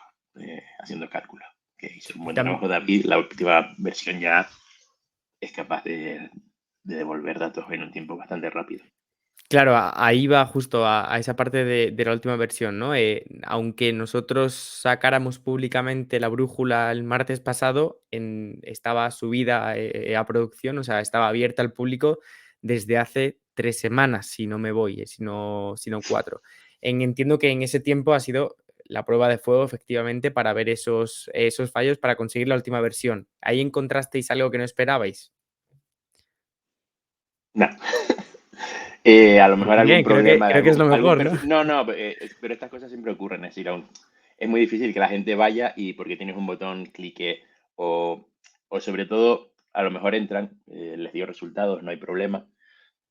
haciendo cálculos. Que hizo un buen Tam- trabajo David, la última versión ya es capaz de devolver datos en un tiempo bastante rápido. Claro, ahí va justo a esa parte de la última versión, ¿no? Aunque nosotros sacáramos públicamente la brújula el martes pasado, estaba subida a producción, o sea, estaba abierta al público desde hace 3 semanas, si no me voy, si no 4. Entiendo que en ese tiempo ha sido la prueba de fuego, efectivamente, para ver esos fallos para conseguir la última versión. ¿Ahí encontrasteis algo que no esperabais? No. A lo mejor algún Bien, creo que problema de creo que es lo algún mejor, ¿no? perfil. No, no, pero estas cosas siempre ocurren. Es decir, es muy difícil que la gente vaya y porque tienes un botón, clique o sobre todo, a lo mejor entran, les dio resultados, no hay problema.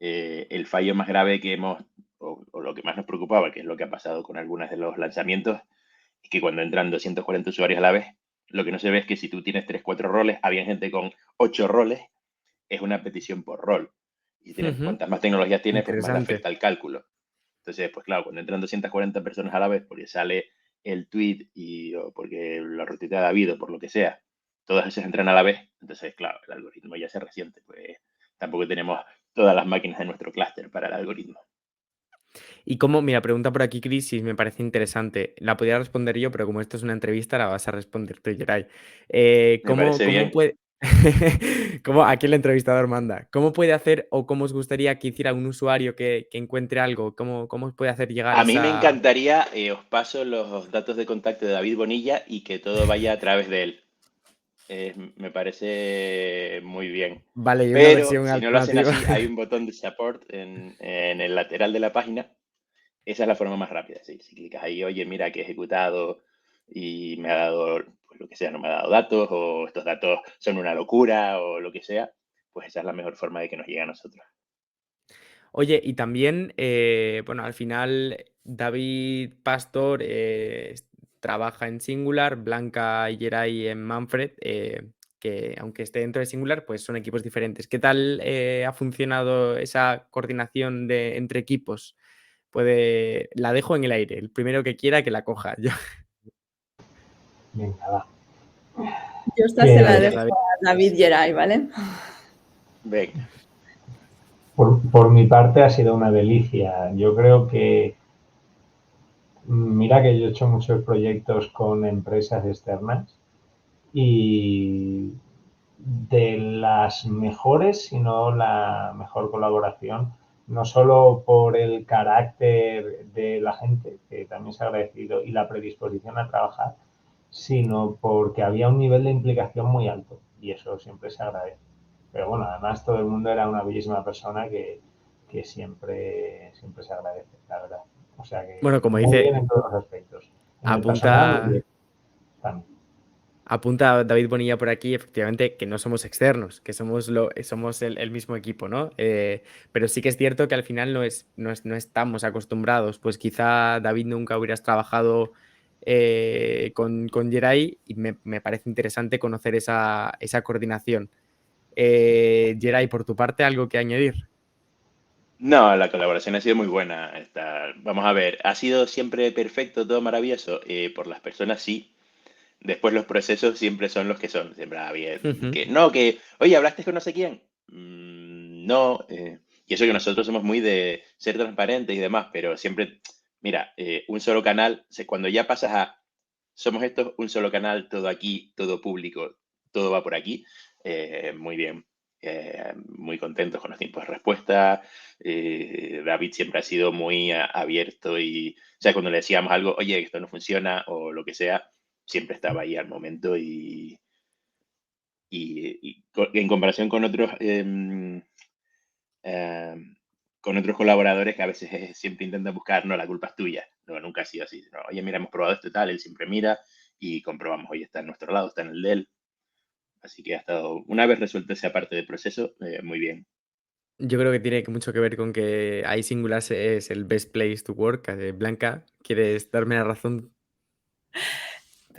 El fallo más grave que o lo que más nos preocupaba, que es lo que ha pasado con algunos de los lanzamientos, es que cuando entran 240 usuarios a la vez, lo que no se ve es que si tú tienes 3 4 roles, había gente con 8 roles, es una petición por rol. Y si tienes, Ujú, cuantas más tecnologías tienes, pues más le interesante. afecta el cálculo. Entonces, pues claro, cuando entran 240 personas a la vez porque sale el tweet o porque lo retuitea David o por lo que sea, todas esas entran a la vez, entonces, claro, el algoritmo ya se resiente, pues tampoco tenemos todas las máquinas de nuestro clúster para el algoritmo. Y cómo, mira, pregunta por aquí Chris y me parece interesante. La podría responder yo, pero como esto es una entrevista, la vas a responder tú, Geray. Me ¿Cómo, parece cómo bien. puede... aquí el entrevistador manda. ¿Cómo puede hacer o cómo os gustaría que hiciera un usuario que encuentre algo? ¿Cómo os puede hacer llegar A mí me esa... encantaría, os paso los datos de contacto de David Bonilla y que todo vaya a través de él. Me parece muy bien. Vale, y una Pero versión si no lo hacen alternativa? así, hay un botón de support en el lateral de la página. Esa es la forma más rápida. ¿Sí? Si clicas ahí, oye, mira que he ejecutado y me ha dado, pues lo que sea, no me ha dado datos, o estos datos son una locura, o lo que sea, pues esa es la mejor forma de que nos llegue a nosotros. Oye, y también, bueno, al final David Pastor trabaja en Singular, Blanca y Geray en Manfred, que aunque esté dentro de Singular, pues son equipos diferentes. ¿Qué tal ha funcionado esa coordinación entre equipos? La dejo en el aire, el primero que quiera que la coja. Venga, va. Yo esta se la Gracias, dejo David. a David Geray, ¿vale? Venga. Por mi parte ha sido una delicia. Yo creo que, mira que yo he hecho muchos proyectos con empresas externas y de las mejores, si no la mejor colaboración, no solo por el carácter de la gente, que también se ha agradecido, y la predisposición a trabajar, sino porque había un nivel de implicación muy alto y eso siempre se agradece. Pero bueno, además todo el mundo era una bellísima persona que siempre se agradece, la verdad. O sea Bueno, que como muy dice, bien en todos los aspectos. En el personal, muy apunta. bien también. Apunta David Bonilla por aquí, efectivamente, que no somos externos, que somos el mismo equipo, ¿no? Pero sí que es cierto que al final no estamos acostumbrados. Pues quizá David nunca hubieras trabajado con Geray y me parece interesante conocer esa coordinación. Geray, por tu parte, ¿algo que añadir? No, la colaboración ha sido muy buena. Vamos a ver, ¿ha sido siempre perfecto, todo maravilloso? Por las personas sí. Después los procesos siempre son los que son. Siempre había Ujú. oye, ¿hablaste con no sé quién? No. Y eso que nosotros somos muy de ser transparentes y demás, pero siempre, mira, un solo canal, cuando ya pasas somos estos, un solo canal, todo aquí, todo público, todo va por aquí, muy bien. Muy contentos con los tiempos de respuesta. David siempre ha sido muy abierto y, o sea, cuando le decíamos algo, oye, esto no funciona o lo que sea, siempre estaba ahí al momento en comparación con otros colaboradores que a veces siempre intentan buscar, no, la culpa es tuya. No, nunca ha sido así. No, oye, mira, hemos probado esto y tal, él siempre mira y comprobamos, oye, está en nuestro lado, está en el de él. Así que ha estado, una vez resuelto esa parte del proceso, muy bien. Yo creo que tiene mucho que ver con que ahí Singular es el best place to work. Blanca, ¿quieres darme la razón?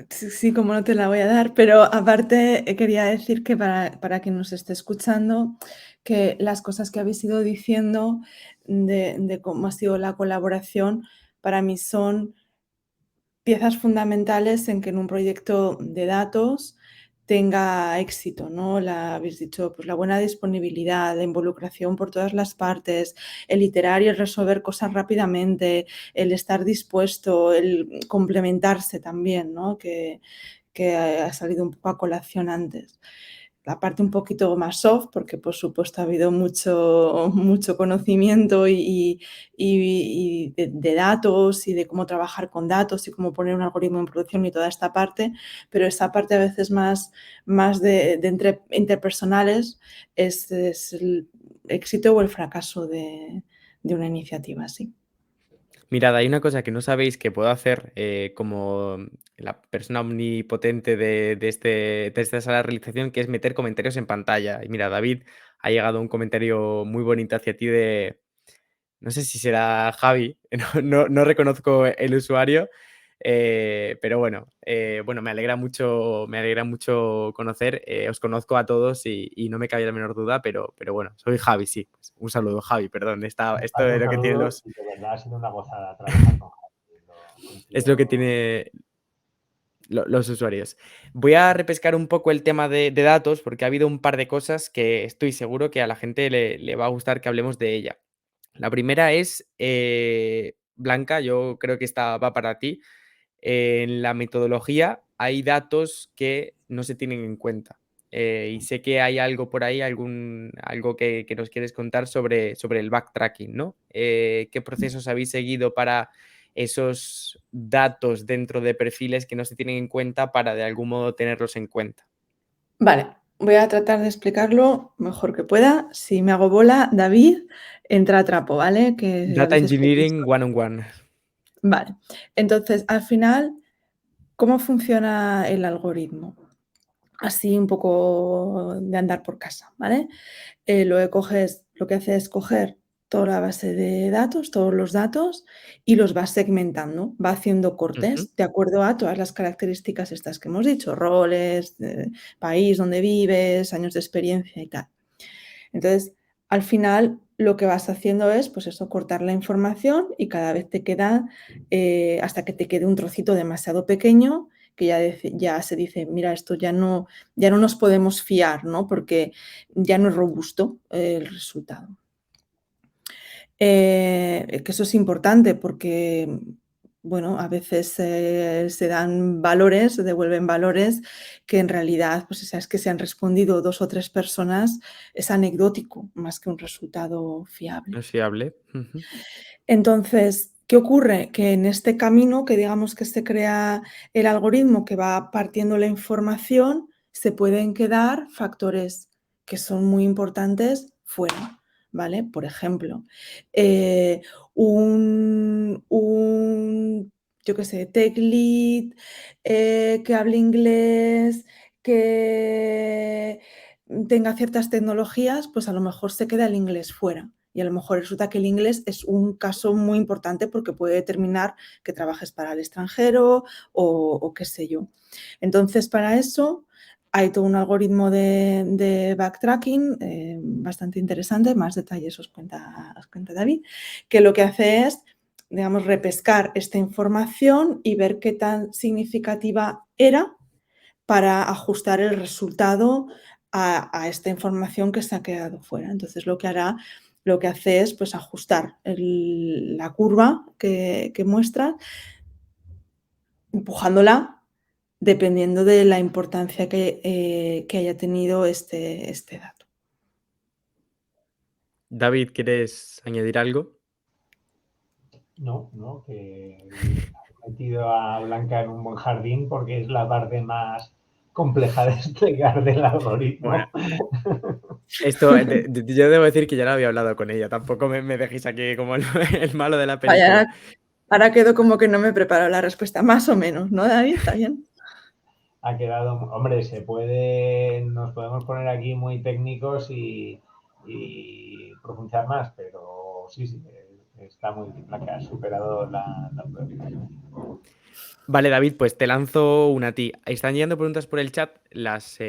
Sí, sí, como no te la voy a dar, pero aparte quería decir que para quien nos esté escuchando, que las cosas que habéis ido diciendo de cómo ha sido la colaboración, para mí son piezas fundamentales en que en un proyecto de datos tenga éxito, ¿no? Habéis dicho, pues la buena disponibilidad, la involucración por todas las partes, el iterar y el resolver cosas rápidamente, el estar dispuesto, el complementarse también, ¿no? Que ha salido un poco a colación antes. La parte un poquito más soft, porque por supuesto ha habido mucho conocimiento y de datos y de cómo trabajar con datos y cómo poner un algoritmo en producción y toda esta parte, pero esta parte a veces más interpersonales es el éxito o el fracaso de una iniciativa así. Mirad, hay una cosa que no sabéis que puedo hacer como la persona omnipotente de esta sala de realización, que es meter comentarios en pantalla. Y mira, David, ha llegado un comentario muy bonito hacia ti de, no sé si será Javi, no reconozco el usuario, pero bueno, me alegra mucho conocer, os conozco a todos y no me cabe la menor duda, pero bueno, soy Javi, sí. Un saludo, Javi, perdón, esto Vale, es un lo que tienen saludo los... y de verdad ha sido una gozada trabajar con Javi. Es lo que Coincido. tiene los usuarios. Voy a repescar un poco el tema de datos porque ha habido un par de cosas que estoy seguro que a la gente le va a gustar que hablemos de ella. La primera es, Blanca, yo creo que esta va para ti. En la metodología hay datos que no se tienen en cuenta. Y sé que hay algo por ahí, algo que nos quieres contar sobre el backtracking, ¿no? ¿Qué procesos habéis seguido para esos datos dentro de perfiles que no se tienen en cuenta para de algún modo tenerlos en cuenta? Vale, voy a tratar de explicarlo mejor que pueda. Si me hago bola, David, entra a trapo, ¿vale? Que a Data veces Engineering one on one. Vale, entonces, al final, ¿cómo funciona el algoritmo? Así un poco de andar por casa, ¿vale? Lo que hace es coger toda la base de datos, todos los datos, y los va segmentando, va haciendo Ujú. cortes de acuerdo a todas las características estas que hemos dicho, roles, país donde vives, años de experiencia y tal. Entonces, al final, lo que vas haciendo es, pues eso, cortar la información y cada vez te queda, hasta que te quede un trocito demasiado pequeño, que ya se dice, mira, esto ya no nos podemos fiar, ¿no? Porque ya no es robusto el resultado. Que eso es importante porque, bueno, a veces se dan valores, se devuelven valores que en realidad, pues es que se han respondido 2 o 3 personas, es anecdótico más que un resultado fiable. Es fiable. Ujú. Entonces, ¿qué ocurre? Que en este camino que digamos que se crea el algoritmo que va partiendo la información, se pueden quedar factores que son muy importantes fuera, ¿vale? Por ejemplo, un yo qué sé, tech lead, que hable inglés, que tenga ciertas tecnologías, pues a lo mejor se queda el inglés fuera. Y a lo mejor resulta que el inglés es un caso muy importante porque puede determinar que trabajes para el extranjero o qué sé yo. Entonces, para eso hay todo un algoritmo de backtracking bastante interesante, más detalles os cuenta David, que lo que hace es, digamos, repescar esta información y ver qué tan significativa era para ajustar el resultado a esta información que se ha quedado fuera. Entonces, lo que hace es pues, ajustar la curva que muestra, empujándola dependiendo de la importancia que haya tenido este dato. David, ¿quieres añadir algo? No, que he metido a Blanca en un buen jardín porque es la parte más compleja de explicar del Bueno, algoritmo. esto, yo debo decir que ya lo había hablado con ella, tampoco me dejéis aquí como el malo de la película. Vaya, ahora quedo como que no me preparo la respuesta, más o menos, ¿no, David? ¿Está bien? Ha quedado, hombre, nos podemos poner aquí muy técnicos y profundizar más, pero sí, está muy bien, Blanca, has superado la prueba. Vale, David, pues te lanzo una a ti. Están llegando preguntas por el chat, las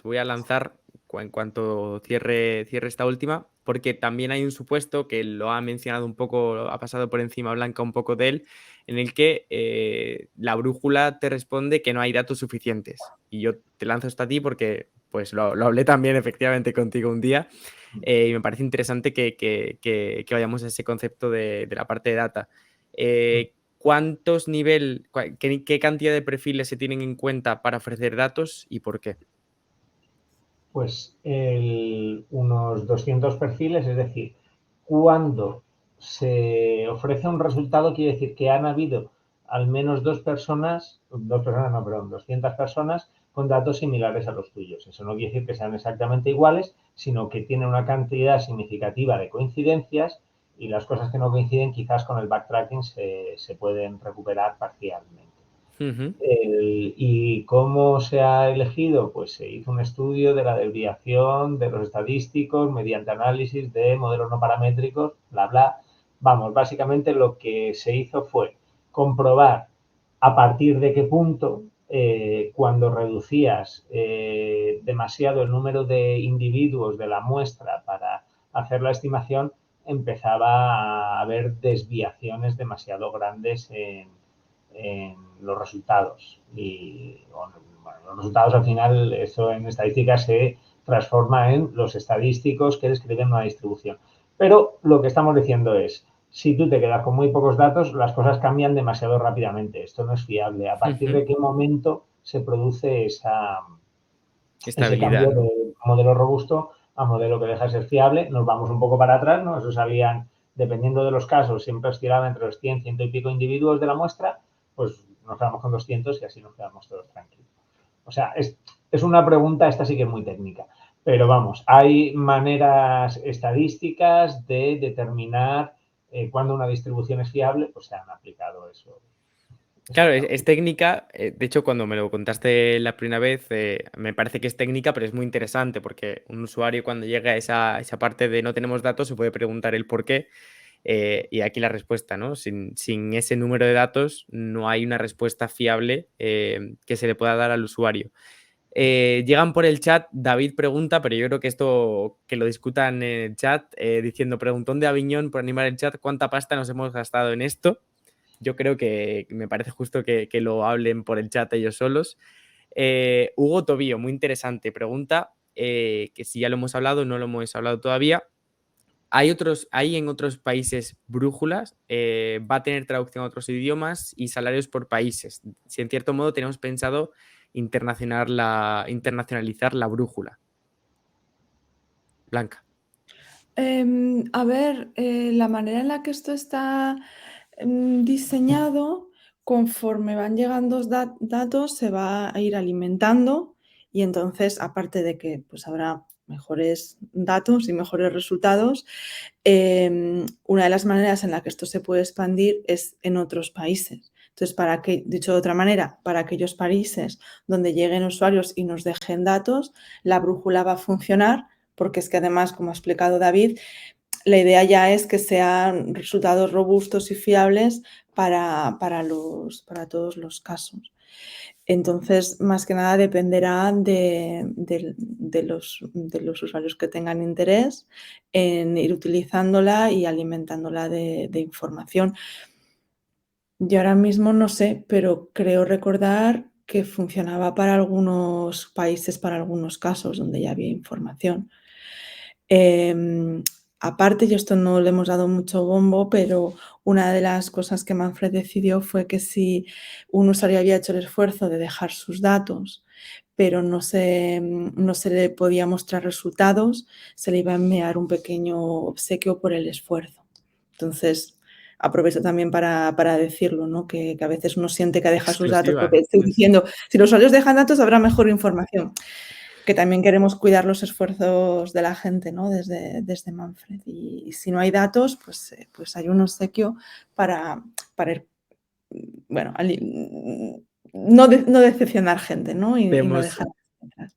voy a lanzar en cuanto cierre esta última, porque también hay un supuesto que lo ha mencionado un poco, ha pasado por encima Blanca un poco de él, en el que la brújula te responde que no hay datos suficientes. Y yo te lanzo esto a ti porque pues lo hablé también efectivamente contigo un día, y me parece interesante que vayamos a ese concepto de la parte de data. ¿Qué cantidad de perfiles se tienen en cuenta para ofrecer datos y por qué? Pues unos 200 perfiles, es decir, cuando se ofrece un resultado quiere decir que han habido al menos 200 personas con datos similares a los tuyos. Eso no quiere decir que sean exactamente iguales, sino que tienen una cantidad significativa de coincidencias y las cosas que no coinciden quizás con el backtracking se pueden recuperar parcialmente. Ujú. ¿Y cómo se ha elegido? Pues se hizo un estudio de la desviación de los estadísticos mediante análisis de modelos no paramétricos, bla, bla. Vamos, básicamente lo que se hizo fue comprobar a partir de qué punto, cuando reducías demasiado el número de individuos de la muestra para hacer la estimación, empezaba a haber desviaciones demasiado grandes en los resultados. Y bueno, los resultados al final, eso en estadística se transforma en los estadísticos que describen una distribución. Pero lo que estamos diciendo es, si tú te quedas con muy pocos datos, las cosas cambian demasiado rápidamente. Esto no es fiable. ¿A partir de qué momento se produce ese Estabilidad, cambio ¿no? de modelo robusto a modelo que deja de ser fiable? Nos vamos un poco para atrás, ¿no? Eso salían, dependiendo de los casos, siempre oscilaba entre los 100, 100 y pico individuos de la muestra, pues nos quedamos con 200 y así nos quedamos todos tranquilos. O sea, es una pregunta, esta sí que es muy técnica, pero vamos, hay maneras estadísticas de determinar cuándo una distribución es fiable, pues se han aplicado eso. Claro, es técnica. De hecho, cuando me lo contaste la primera vez, me parece que es técnica, pero es muy interesante porque un usuario cuando llega a esa parte de no tenemos datos se puede preguntar el por qué. Y aquí la respuesta, ¿no? Sin ese número de datos no hay una respuesta fiable que se le pueda dar al usuario. Llegan por el chat, David pregunta, pero yo creo que esto que lo discutan en el chat, diciendo, preguntón de Aviñón por animar el chat, ¿cuánta pasta nos hemos gastado en esto? Yo creo que me parece justo que lo hablen por el chat ellos solos. Hugo Tobío, muy interesante, pregunta, que si ya lo hemos hablado, no lo hemos hablado todavía. ¿Hay en otros países brújulas? ¿Va a tener traducción a otros idiomas y salarios por países? Si en cierto modo tenemos pensado internacionalizar la brújula. Blanca. A ver, la manera en la que esto está diseñado, conforme van llegando datos, se va a ir alimentando y entonces, aparte de que pues, habrá mejores datos y mejores resultados, una de las maneras en la que esto se puede expandir es en otros países. Entonces, dicho de otra manera, para aquellos países donde lleguen usuarios y nos dejen datos, la brújula va a funcionar porque es que además, como ha explicado David, la idea ya es que sean resultados robustos y fiables para todos los casos. Entonces, más que nada dependerá de los usuarios que tengan interés en ir utilizándola y alimentándola de información. Yo ahora mismo no sé, pero creo recordar que funcionaba para algunos países, para algunos casos donde ya había información. Aparte, y esto no le hemos dado mucho bombo, pero una de las cosas que Manfred decidió fue que si un usuario había hecho el esfuerzo de dejar sus datos, pero no se le podía mostrar resultados, se le iba a enviar un pequeño obsequio por el esfuerzo. Entonces, aprovecho también para decirlo, ¿no? Que a veces uno siente que deja sus datos, Exclusiva. porque estoy diciendo, si los usuarios dejan datos habrá mejor información. Que también queremos cuidar los esfuerzos de la gente, ¿no? Desde Manfred. Y si no hay datos, pues hay un obsequio para ir, bueno, no decepcionar gente, ¿no? Y no dejar atrás.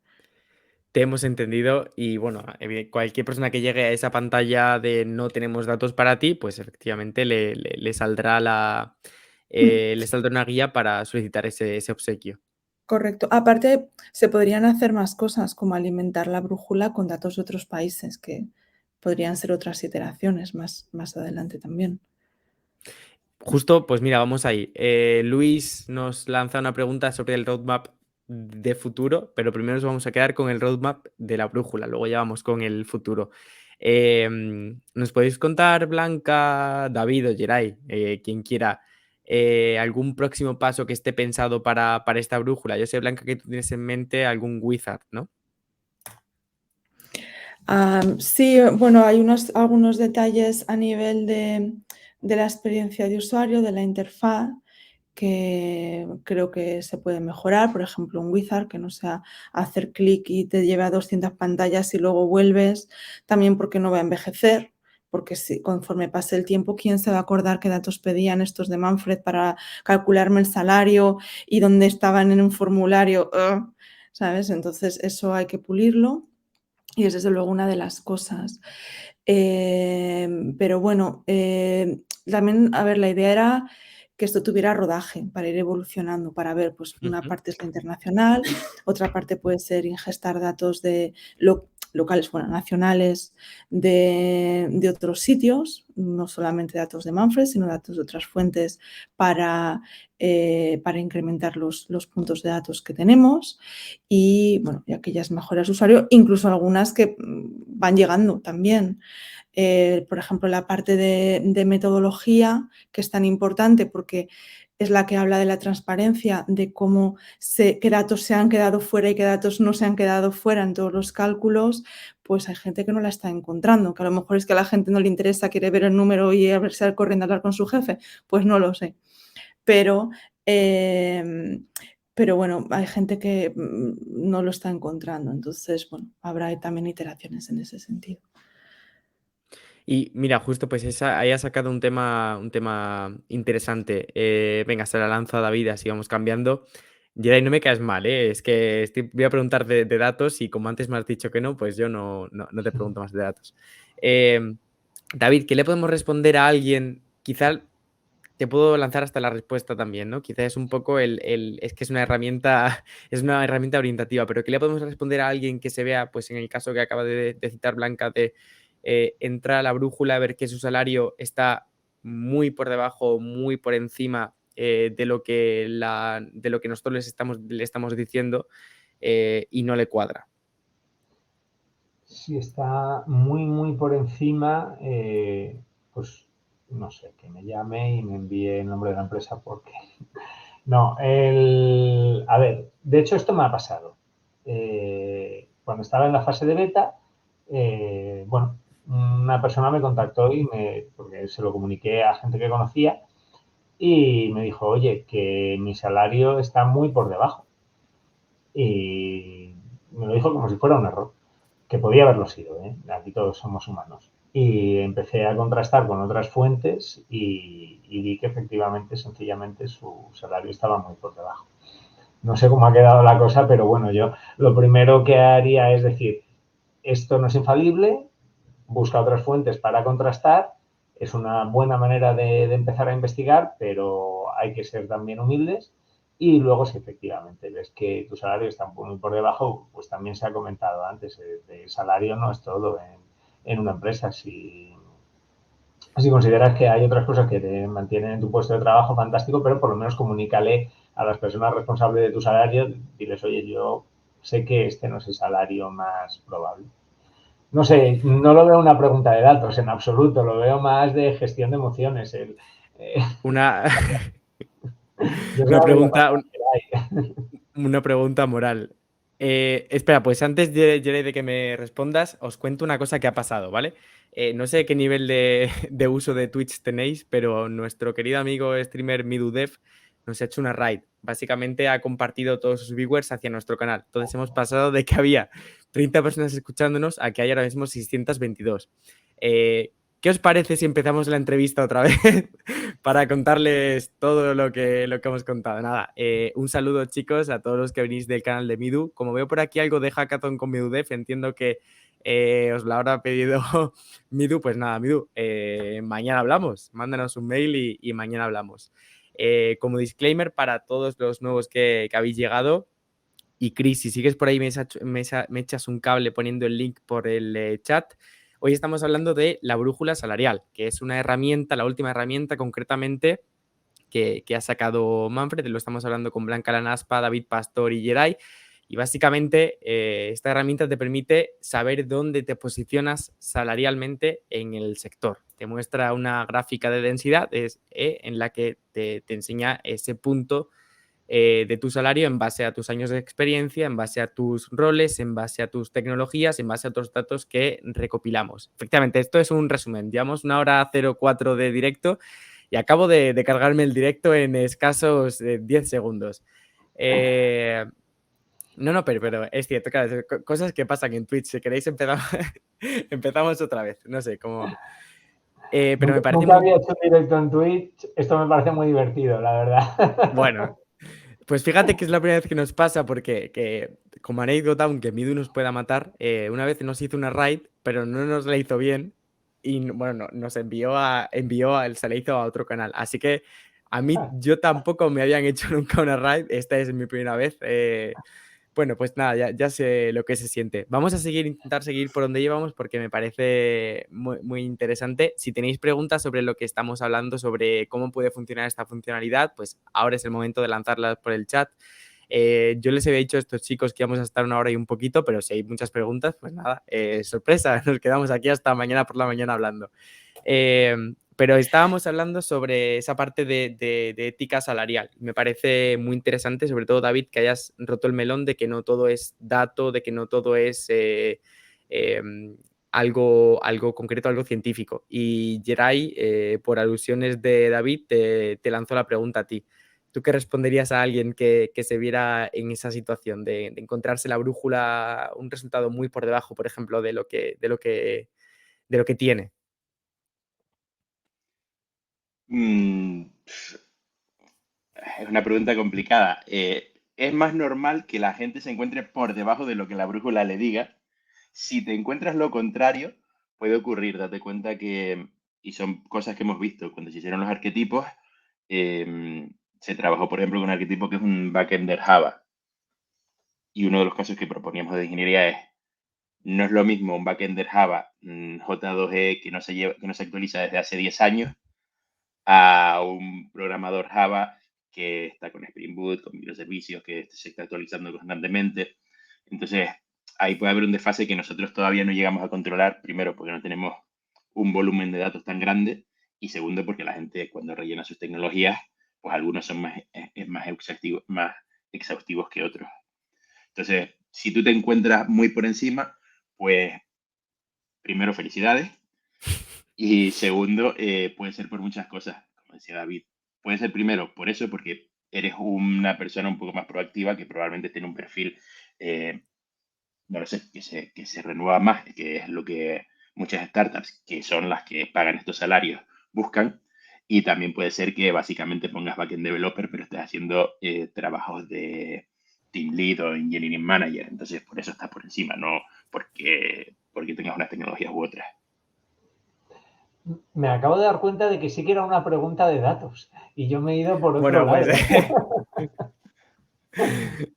Te hemos entendido y bueno, cualquier persona que llegue a esa pantalla de no tenemos datos para ti, pues efectivamente le saldrá le saldrá una guía para solicitar ese obsequio. Correcto. Aparte, se podrían hacer más cosas, como alimentar la brújula con datos de otros países, que podrían ser otras iteraciones más adelante también. Justo, pues mira, vamos ahí. Luis nos lanza una pregunta sobre el roadmap de futuro, pero primero nos vamos a quedar con el roadmap de la brújula, luego ya vamos con el futuro. ¿Nos podéis contar, Blanca, David o Geray, quien quiera, algún próximo paso que esté pensado para esta brújula? Yo sé, Blanca, que tú tienes en mente algún wizard, ¿no? Sí, bueno, hay algunos detalles a nivel de la experiencia de usuario, de la interfaz, que creo que se puede mejorar. Por ejemplo, un wizard que no sea hacer clic y te lleve a 200 pantallas y luego vuelves. También porque no va a envejecer, porque si conforme pase el tiempo, ¿quién se va a acordar qué datos pedían estos de Manfred para calcularme el salario y dónde estaban en un formulario? ¿Sabes? Entonces, eso hay que pulirlo. Y es desde luego una de las cosas. Pero bueno, también, a ver, la idea era que esto tuviera rodaje para ir evolucionando, para ver, pues una parte es la internacional, otra parte puede ser ingestar datos de locales, bueno, nacionales de otros sitios, no solamente datos de Manfred, sino datos de otras fuentes para incrementar los puntos de datos que tenemos y, bueno, y aquellas mejoras de usuario, incluso algunas que van llegando también. Por ejemplo, la parte de metodología, que es tan importante porque es la que habla de la transparencia, de qué datos se han quedado fuera y qué datos no se han quedado fuera en todos los cálculos, pues hay gente que no la está encontrando, que a lo mejor es que a la gente no le interesa, quiere ver el número y a ver si corriendo a hablar con su jefe, pues no lo sé. Pero bueno, hay gente que no lo está encontrando. Entonces, bueno, habrá también iteraciones en ese sentido. Y mira, justo pues ahí ha sacado un tema interesante. Venga, se la lanza a David, así vamos cambiando. Geray, no me caes mal, ¿eh? Es que voy a preguntar de datos y como antes me has dicho que no, pues yo no te pregunto más de datos. David, ¿qué le podemos responder a alguien? Quizá te puedo lanzar hasta la respuesta también, ¿no? Quizá es un poco es que es una herramienta orientativa, pero ¿qué le podemos responder a alguien que se vea, pues en el caso que acaba de citar Blanca, de entrar a la brújula, ver que su salario está muy por debajo, muy por encima de lo que nosotros le estamos diciendo y no le cuadra? Si está muy por encima, pues no sé, que me llame y me envíe el nombre de la empresa porque... No, a ver, de hecho esto me ha pasado. Cuando estaba en la fase de beta, bueno, una persona me contactó porque se lo comuniqué a gente que conocía y me dijo, oye, que mi salario está muy por debajo. Y me lo dijo como si fuera un error, que podía haberlo sido, ¿eh? Aquí todos somos humanos. Y empecé a contrastar con otras fuentes y vi que efectivamente, sencillamente, su salario estaba muy por debajo. No sé cómo ha quedado la cosa, pero bueno, yo lo primero que haría es decir, esto no es infalible, busca otras fuentes para contrastar, es una buena manera de empezar a investigar, pero hay que ser también humildes. Y luego, si efectivamente ves que tu salario está muy por debajo, pues también se ha comentado antes, el salario no es todo en una empresa. Si consideras que hay otras cosas que te mantienen en tu puesto de trabajo, fantástico, pero por lo menos comunícale a las personas responsables de tu salario, diles, oye, yo sé que este no es el salario más probable. No sé, no lo veo una pregunta de datos en absoluto, lo veo más de gestión de emociones. Una, Yo una creo que lo pregunta, hay. Una pregunta moral. Espera, pues antes de que me respondas, os cuento una cosa que ha pasado, ¿vale? No sé qué nivel de uso de Twitch tenéis, pero nuestro querido amigo streamer MiduDev nos ha hecho una raid. Básicamente ha compartido todos sus viewers hacia nuestro canal. Entonces hemos pasado de que había 30 personas escuchándonos a que hay ahora mismo 622. ¿Qué os parece si empezamos la entrevista otra vez para contarles todo lo que hemos contado? Nada, un saludo, chicos, a todos los que venís del canal de Midu. Como veo por aquí algo de hackathon con MiduDev, entiendo que os lo habrá pedido Midu. Pues nada, Midu, mañana hablamos. Mándanos un mail y mañana hablamos. Como disclaimer para todos los nuevos que habéis llegado, Y Chris, si sigues por ahí, me echas un cable poniendo el link por el chat. Hoy estamos hablando de la brújula salarial, que es una herramienta, la última herramienta concretamente que ha sacado Manfred. Lo estamos hablando con Blanca Lanaspa, David Pastor y Geray. Y básicamente esta herramienta te permite saber dónde te posicionas salarialmente en el sector. Te muestra una gráfica de densidad en la que te enseña ese punto de tu salario en base a tus años de experiencia, en base a tus roles, en base a tus tecnologías, en base a otros datos que recopilamos. Efectivamente, esto es un resumen. Llevamos 1:04 de directo y acabo de cargarme el directo en escasos 10 segundos. No, pero es cierto, claro, cosas que pasan en Twitch. Si queréis empezamos otra vez. No sé cómo... pero me parece Nunca había hecho un directo en Twitch. Esto me parece muy divertido, la verdad. Bueno, pues fíjate que es la primera vez que nos pasa porque, como anécdota, aunque Midu nos pueda matar, una vez nos hizo una raid, pero no nos la hizo bien y bueno, nos se la hizo a otro canal. Así que a mí, yo tampoco me habían hecho nunca una raid, esta es mi primera vez. Bueno, pues nada, ya sé lo que se siente. Vamos a intentar seguir por donde llevamos porque me parece muy, muy interesante. Si tenéis preguntas sobre lo que estamos hablando, sobre cómo puede funcionar esta funcionalidad, pues ahora es el momento de lanzarlas por el chat. Yo les había dicho a estos chicos que íbamos a estar 1 hora y un poquito, pero si hay muchas preguntas, pues nada, sorpresa, nos quedamos aquí hasta mañana por la mañana hablando. Pero estábamos hablando sobre esa parte de ética salarial. Me parece muy interesante, sobre todo, David, que hayas roto el melón de que no todo es dato, de que no todo es algo concreto, algo científico. Y Geray, por alusiones de David, te lanzó la pregunta a ti. ¿Tú qué responderías a alguien que se viera en esa situación de encontrarse la brújula, un resultado muy por debajo, por ejemplo, de lo que tiene? Es una pregunta complicada. Es más normal que la gente se encuentre por debajo de lo que la brújula le diga. Si te encuentras lo contrario, puede ocurrir. Date cuenta que, y son cosas que hemos visto cuando se hicieron los arquetipos, se trabajó, por ejemplo, con un arquetipo que es un backender Java. Y uno de los casos que proponíamos de ingeniería es, no es lo mismo un backender Java J2E que no se actualiza desde hace 10 años a un programador Java que está con Spring Boot, con microservicios, que se está actualizando constantemente. Entonces, ahí puede haber un desfase que nosotros todavía no llegamos a controlar, primero porque no tenemos un volumen de datos tan grande y segundo porque la gente cuando rellena sus tecnologías, pues algunos son más exhaustivos que otros. Entonces, si tú te encuentras muy por encima, pues primero felicidades y segundo puede ser por muchas cosas, como decía David. Puede ser primero por eso, porque eres una persona un poco más proactiva que probablemente tiene un perfil, no lo sé, que se renueva más, que es lo que muchas startups, que son las que pagan estos salarios, buscan. Y también puede ser que básicamente pongas backend developer, pero estés haciendo trabajos de team lead o engineering manager. Entonces, por eso estás por encima, no porque tengas unas tecnologías u otras. Me acabo de dar cuenta de que sí que era una pregunta de datos y yo me he ido por otro Bueno, lado. pues...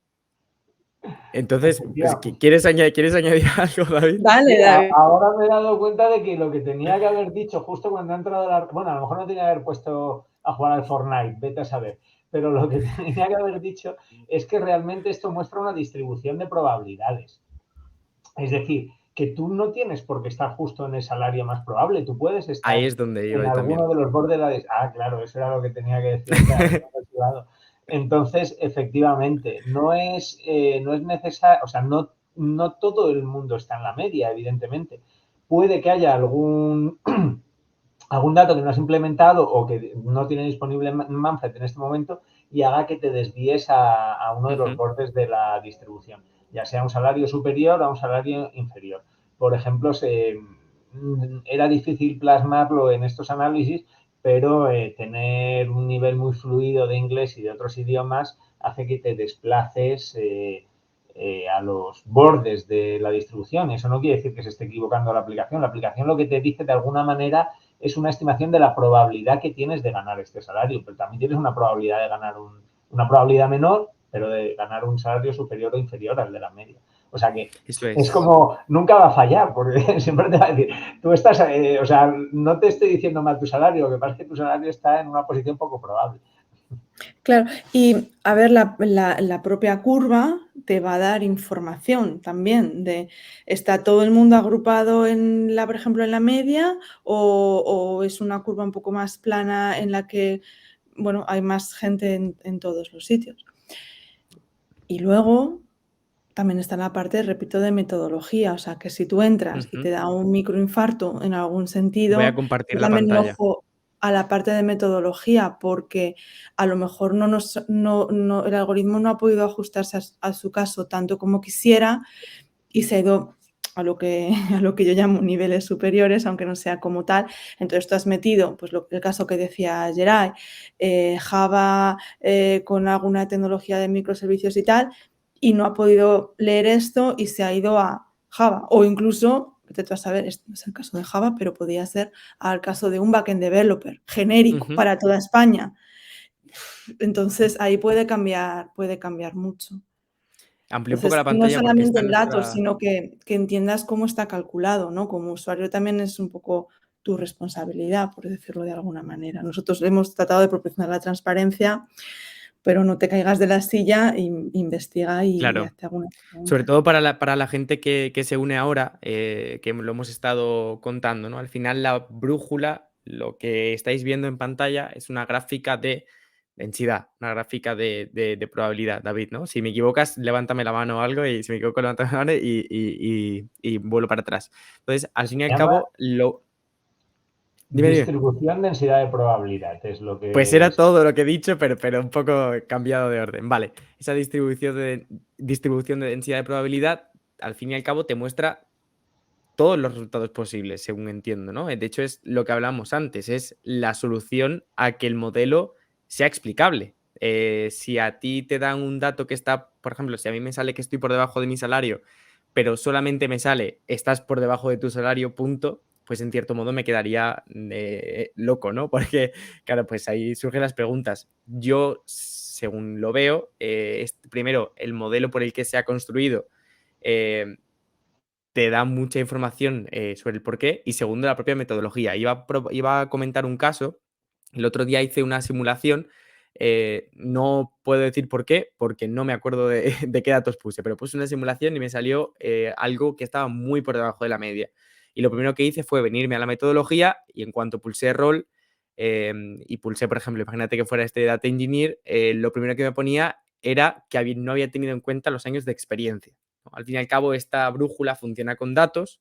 Entonces, pues, ¿quieres añadir algo, David? Vale, Sí, David. ahora me he dado cuenta de que lo que tenía que haber dicho justo cuando he entrado bueno, a lo mejor no tenía que haber puesto a jugar al Fortnite, vete a saber, pero lo que tenía que haber dicho es que realmente esto muestra una distribución de probabilidades. Es decir, que tú no tienes por qué estar justo en el salario más probable, tú puedes estar Ahí es donde iba en yo alguno también. de los bordes de la... Ah, claro, eso era lo que tenía que decir. Claro. Entonces, efectivamente, no es necesario, o sea, no todo el mundo está en la media, evidentemente. Puede que haya algún dato que no has implementado o que no tiene disponible Manfred en este momento y haga que te desvíes a uno de los bordes de la distribución, ya sea un salario superior o un salario inferior. Por ejemplo, era difícil plasmarlo en estos análisis, pero tener un nivel muy fluido de inglés y de otros idiomas hace que te desplaces a los bordes de la distribución. Eso no quiere decir que se esté equivocando la aplicación. La aplicación lo que te dice de alguna manera es una estimación de la probabilidad que tienes de ganar este salario, pero también tienes una probabilidad de ganar una probabilidad menor pero de ganar un salario superior o inferior al de la media. O sea que Eso es es. como, nunca va a fallar, porque siempre te va a decir, tú estás, o sea, no te estoy diciendo mal tu salario, lo que pasa es que tu salario está en una posición poco probable. Claro, y a ver, la propia curva te va a dar información también de, ¿está todo el mundo agrupado en la, por ejemplo, en la media o es una curva un poco más plana en la que, bueno, hay más gente en todos los sitios? Y luego también está la parte, repito, de metodología, o sea, que si tú entras y te da un microinfarto en algún Voy a sentido, compartir la también pantalla. ojo a la parte de metodología, porque a lo mejor el algoritmo no ha podido ajustarse a su caso tanto como quisiera y se ha ido a lo que yo llamo niveles superiores, aunque no sea como tal. Entonces tú has metido, pues el caso que decía Geray, Java con alguna tecnología de microservicios y tal, y no ha podido leer esto y se ha ido a Java. O incluso, vete tú a saber, este no es el caso de Java, pero podría ser al caso de un backend developer genérico para toda España. Entonces ahí puede cambiar mucho. Amplío un poco la Entonces, no pantalla porque solamente está el dato, nuestra... sino que entiendas cómo está calculado, ¿no? Como usuario también es un poco tu responsabilidad, por decirlo de alguna manera. Nosotros hemos tratado de proporcionar la transparencia, pero no te caigas de la silla, investiga y Claro. hazte alguna Sobre pregunta. todo para la gente que se une ahora, que lo hemos estado contando, ¿no? Al final la brújula, lo que estáis viendo en pantalla es una gráfica de densidad, una gráfica de probabilidad, David, ¿no? Si me equivocas, levántame la mano o algo y si me equivoco, levántame la mano y vuelvo para atrás. Entonces, al fin y al Se llama cabo, Dime. distribución densidad de probabilidad, es lo Pues que era es. todo lo que he dicho, pero un poco cambiado de orden. Vale, esa distribución de densidad de probabilidad, al fin y al cabo, te muestra todos los resultados posibles, según entiendo, ¿no? De hecho, es lo que hablamos antes, es la solución a que el modelo sea explicable. Si a ti te dan un dato que está, por ejemplo, si a mí me sale que estoy por debajo de mi salario, pero solamente me sale estás por debajo de tu salario, punto, pues en cierto modo me quedaría loco, ¿no? Porque, claro, pues ahí surgen las preguntas. Yo, según lo veo, primero, el modelo por el que se ha construido te da mucha información sobre el porqué y segundo, la propia metodología. Iba a comentar un caso. El otro día hice una simulación. No puedo decir por qué, porque no me acuerdo de qué datos puse, pero puse una simulación y me salió algo que estaba muy por debajo de la media. Y lo primero que hice fue venirme a la metodología y en cuanto pulsé rol y pulsé, por ejemplo, imagínate que fuera este Data Engineer, lo primero que me ponía era que no había tenido en cuenta los años de experiencia. Al fin y al cabo, esta brújula funciona con datos.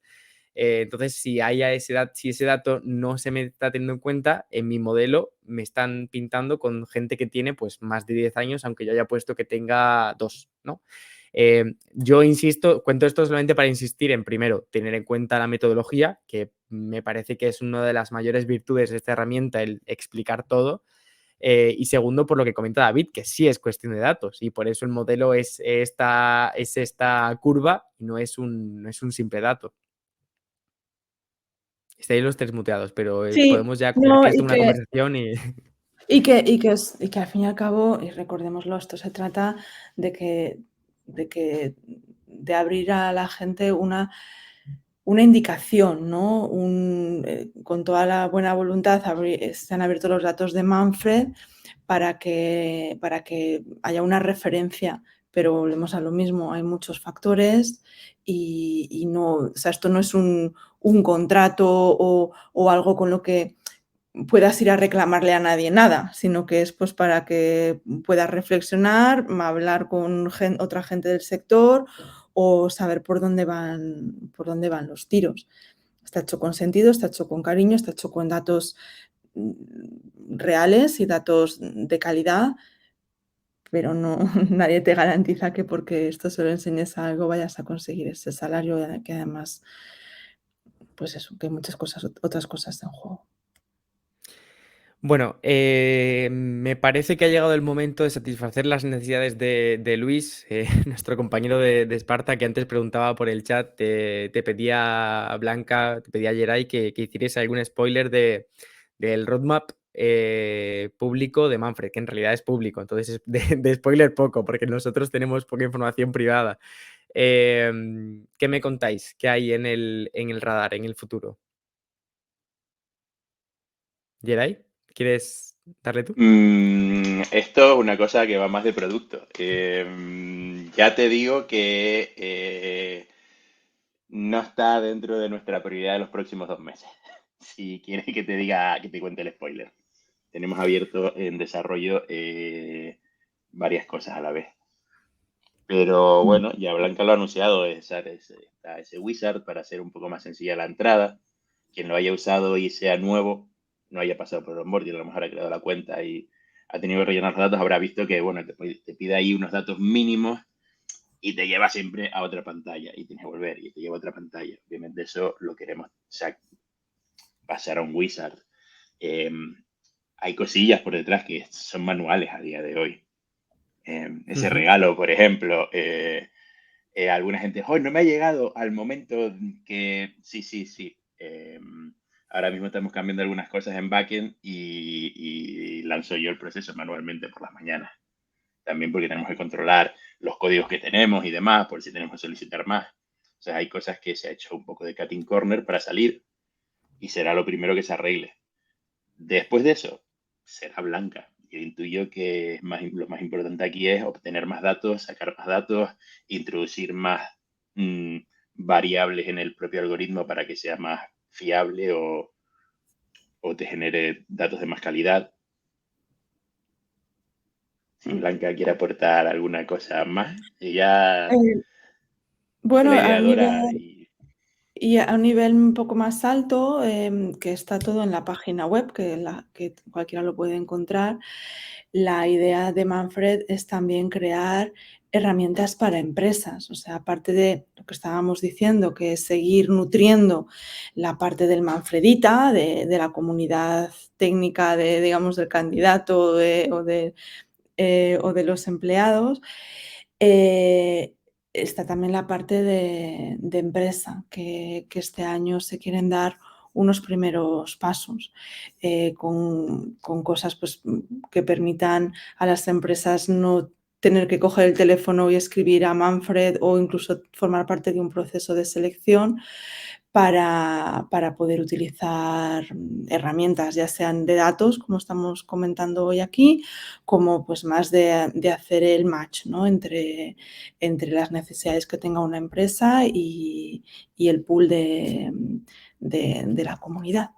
Entonces, si ese dato no se me está teniendo en cuenta, en mi modelo me están pintando con gente que tiene pues, más de 10 años, aunque yo haya puesto que tenga 2, ¿no? Yo insisto, cuento esto solamente para insistir en, primero, tener en cuenta la metodología, que me parece que es una de las mayores virtudes de esta herramienta, el explicar todo. Y segundo, por lo que comenta David, que sí es cuestión de datos y por eso el modelo es esta curva y no es un simple dato. Estáis los tres muteados, pero Sí, podemos ya no, convertir esto en una conversación y... Y que al fin y al cabo, y recordémoslo, esto se trata de abrir a la gente una indicación, ¿no? Con toda la buena voluntad se han abierto los datos de Manfred para que haya una referencia, pero volvemos a lo mismo, hay muchos factores y no, o sea, esto no es un contrato o algo con lo que puedas ir a reclamarle a nadie nada, sino que es pues para que puedas reflexionar, hablar con otra gente del sector o saber por dónde van los tiros. Está hecho con sentido, está hecho con cariño, está hecho con datos reales y datos de calidad, pero no nadie te garantiza que porque esto se lo enseñes a algo vayas a conseguir ese salario, que además, pues eso, que hay muchas otras cosas en juego. Bueno, me parece que ha llegado el momento de satisfacer las necesidades de Luis, nuestro compañero de Esparta, que antes preguntaba por el chat, te pedía Blanca, te pedía Geray que hicierais algún spoiler del roadmap público de Manfred, que en realidad es público, entonces de spoiler poco, porque nosotros tenemos poca información privada. ¿Qué me contáis? ¿Qué hay en el radar, en el futuro? Jedi, ¿quieres darle tú? Esto es una cosa que va más de producto. Ya te digo que no está dentro de nuestra prioridad de los próximos 2 meses. Si quieres que te diga, que te cuente el spoiler. Tenemos abierto en desarrollo varias cosas a la vez. Pero bueno, ya Blanca lo ha anunciado, está ese wizard para hacer un poco más sencilla la entrada. Quien lo haya usado y sea nuevo, no haya pasado por el onboarding, a lo mejor ha creado la cuenta y ha tenido que rellenar los datos, habrá visto que, bueno, te pide ahí unos datos mínimos y te lleva siempre a otra pantalla y tienes que volver y te lleva a otra pantalla. Obviamente eso lo queremos, o sea, pasar a un wizard. Hay cosillas por detrás que son manuales a día de hoy. Ese regalo, por ejemplo, alguna gente, ¡oh, no me ha llegado al momento que sí! Ahora mismo estamos cambiando algunas cosas en backend y lanzo yo el proceso manualmente por las mañanas. También porque tenemos que controlar los códigos que tenemos y demás, por si tenemos que solicitar más. O sea, hay cosas que se ha hecho un poco de cutting corner para salir y será lo primero que se arregle. Después de eso, será Blanca. Yo intuyo que lo más importante aquí es obtener más datos, sacar más datos, introducir más variables en el propio algoritmo para que sea más fiable o te genere datos de más calidad. Si Blanca quiere aportar alguna cosa más, ella fue Bueno, la a ideadora nivel, y y a un nivel un poco más alto, que está todo en la página web, que cualquiera lo puede encontrar, la idea de Manfred es también crear herramientas para empresas. O sea, aparte de lo que estábamos diciendo, que es seguir nutriendo la parte del Manfredita, de la comunidad técnica, digamos, del candidato o de los empleados, está también la parte de empresa, que este año se quieren dar unos primeros pasos con cosas pues, que permitan a las empresas no tener que coger el teléfono y escribir a Manfred o incluso formar parte de un proceso de selección para poder utilizar herramientas, ya sean de datos, como estamos comentando hoy aquí, como pues más de hacer el match, ¿no? entre las necesidades que tenga una empresa y el pool de la comunidad.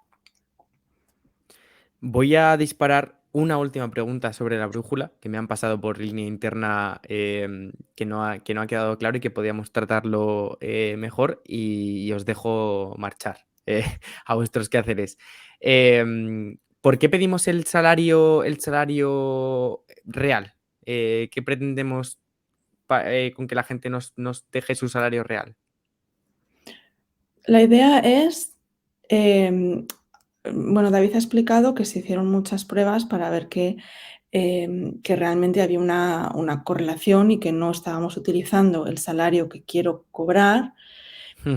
Voy a disparar una última pregunta sobre la brújula, que me han pasado por línea interna, que no ha quedado claro y que podíamos tratarlo mejor, y os dejo marchar a vuestros quehaceres. ¿Por qué pedimos el salario real? ¿Qué pretendemos con que la gente nos deje su salario real? La idea es, bueno, David ha explicado que se hicieron muchas pruebas para ver que realmente había una correlación y que no estábamos utilizando el salario que quiero cobrar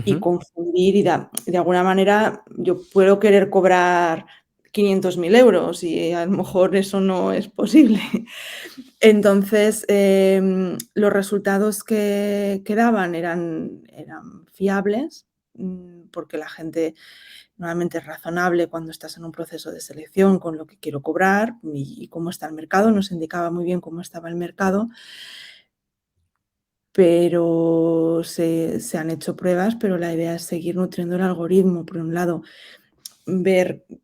y confundir y de alguna manera yo puedo querer cobrar 500.000 euros y a lo mejor eso no es posible. Entonces, los resultados que daban eran fiables, porque la gente normalmente es razonable cuando estás en un proceso de selección con lo que quiero cobrar y cómo está el mercado. Nos indicaba muy bien cómo estaba el mercado, pero se han hecho pruebas, pero la idea es seguir nutriendo el algoritmo. Por un lado,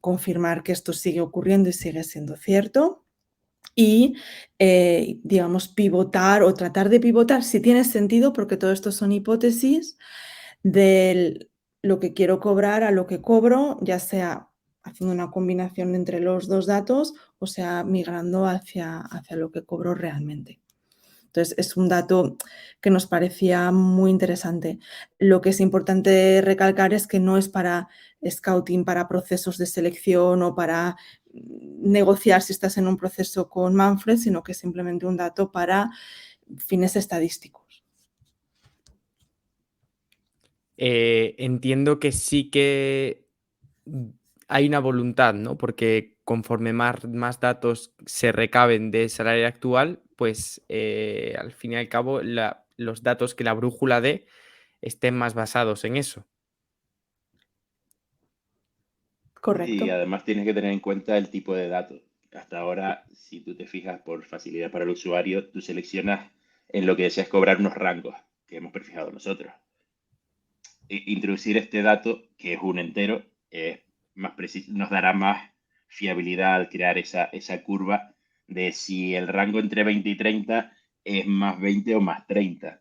confirmar que esto sigue ocurriendo y sigue siendo cierto. Y, digamos, pivotar o tratar de pivotar, si tiene sentido, porque todo esto son hipótesis, de lo que quiero cobrar a lo que cobro, ya sea haciendo una combinación entre los dos datos o sea migrando hacia lo que cobro realmente. Entonces, es un dato que nos parecía muy interesante. Lo que es importante recalcar es que no es para scouting, para procesos de selección o para negociar si estás en un proceso con Manfred, sino que es simplemente un dato para fines estadísticos. Entiendo que sí que hay una voluntad, ¿no? Porque conforme más datos se recaben de esa área actual, pues al fin y al cabo los datos que la brújula dé estén más basados en eso. Correcto. Y además tienes que tener en cuenta el tipo de datos. Hasta ahora, si tú te fijas por facilidad para el usuario, tú seleccionas en lo que deseas cobrar unos rangos que hemos prefijado nosotros. Introducir este dato, que es un entero, es más preciso, nos dará más fiabilidad al crear esa curva de si el rango entre 20 y 30 es más 20 o más 30.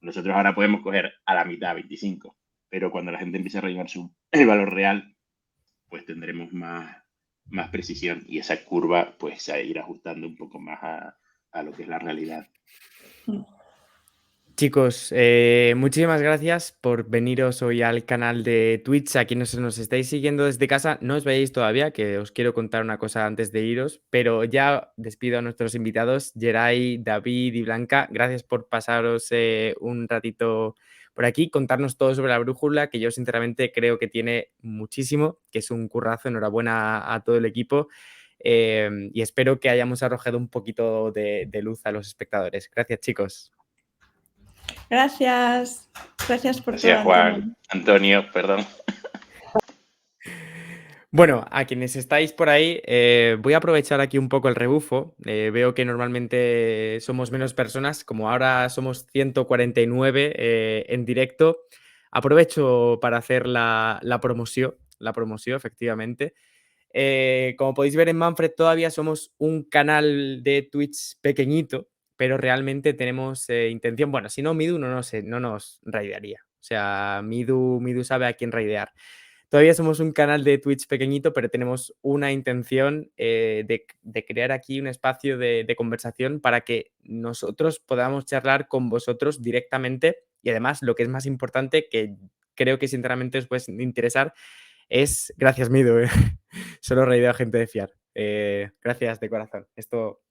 Nosotros ahora podemos coger a la mitad 25, pero cuando la gente empiece a rellenar el valor real, pues tendremos más precisión y esa curva pues se irá ajustando un poco más a lo que es la realidad. Chicos, muchísimas gracias por veniros hoy al canal de Twitch. A quienes nos estáis siguiendo desde casa, no os vayáis todavía, que os quiero contar una cosa antes de iros, pero ya despido a nuestros invitados, Geray, David y Blanca. Gracias por pasaros un ratito por aquí, contarnos todo sobre la brújula, que yo sinceramente creo que tiene muchísimo, que es un currazo. Enhorabuena a todo el equipo. Y espero que hayamos arrojado un poquito de luz a los espectadores. Gracias, chicos. Gracias. Gracias por Gracias, todo, Juan. Antonio, perdón. Bueno, a quienes estáis por ahí, voy a aprovechar aquí un poco el rebufo. Veo que normalmente somos menos personas, como ahora somos 149 en directo. Aprovecho para hacer la promoción, efectivamente. Como podéis ver en Manfred, todavía somos un canal de Twitch pequeñito, pero realmente tenemos intención. Bueno, si no, Midu no nos raidearía. O sea, Midu sabe a quién raidear. Todavía somos un canal de Twitch pequeñito, pero tenemos una intención de crear aquí un espacio de conversación para que nosotros podamos charlar con vosotros directamente y además, lo que es más importante, que creo que sinceramente os puede interesar, es... Gracias, Mido. Solo raideo a gente de fiar. Gracias de corazón. Esto...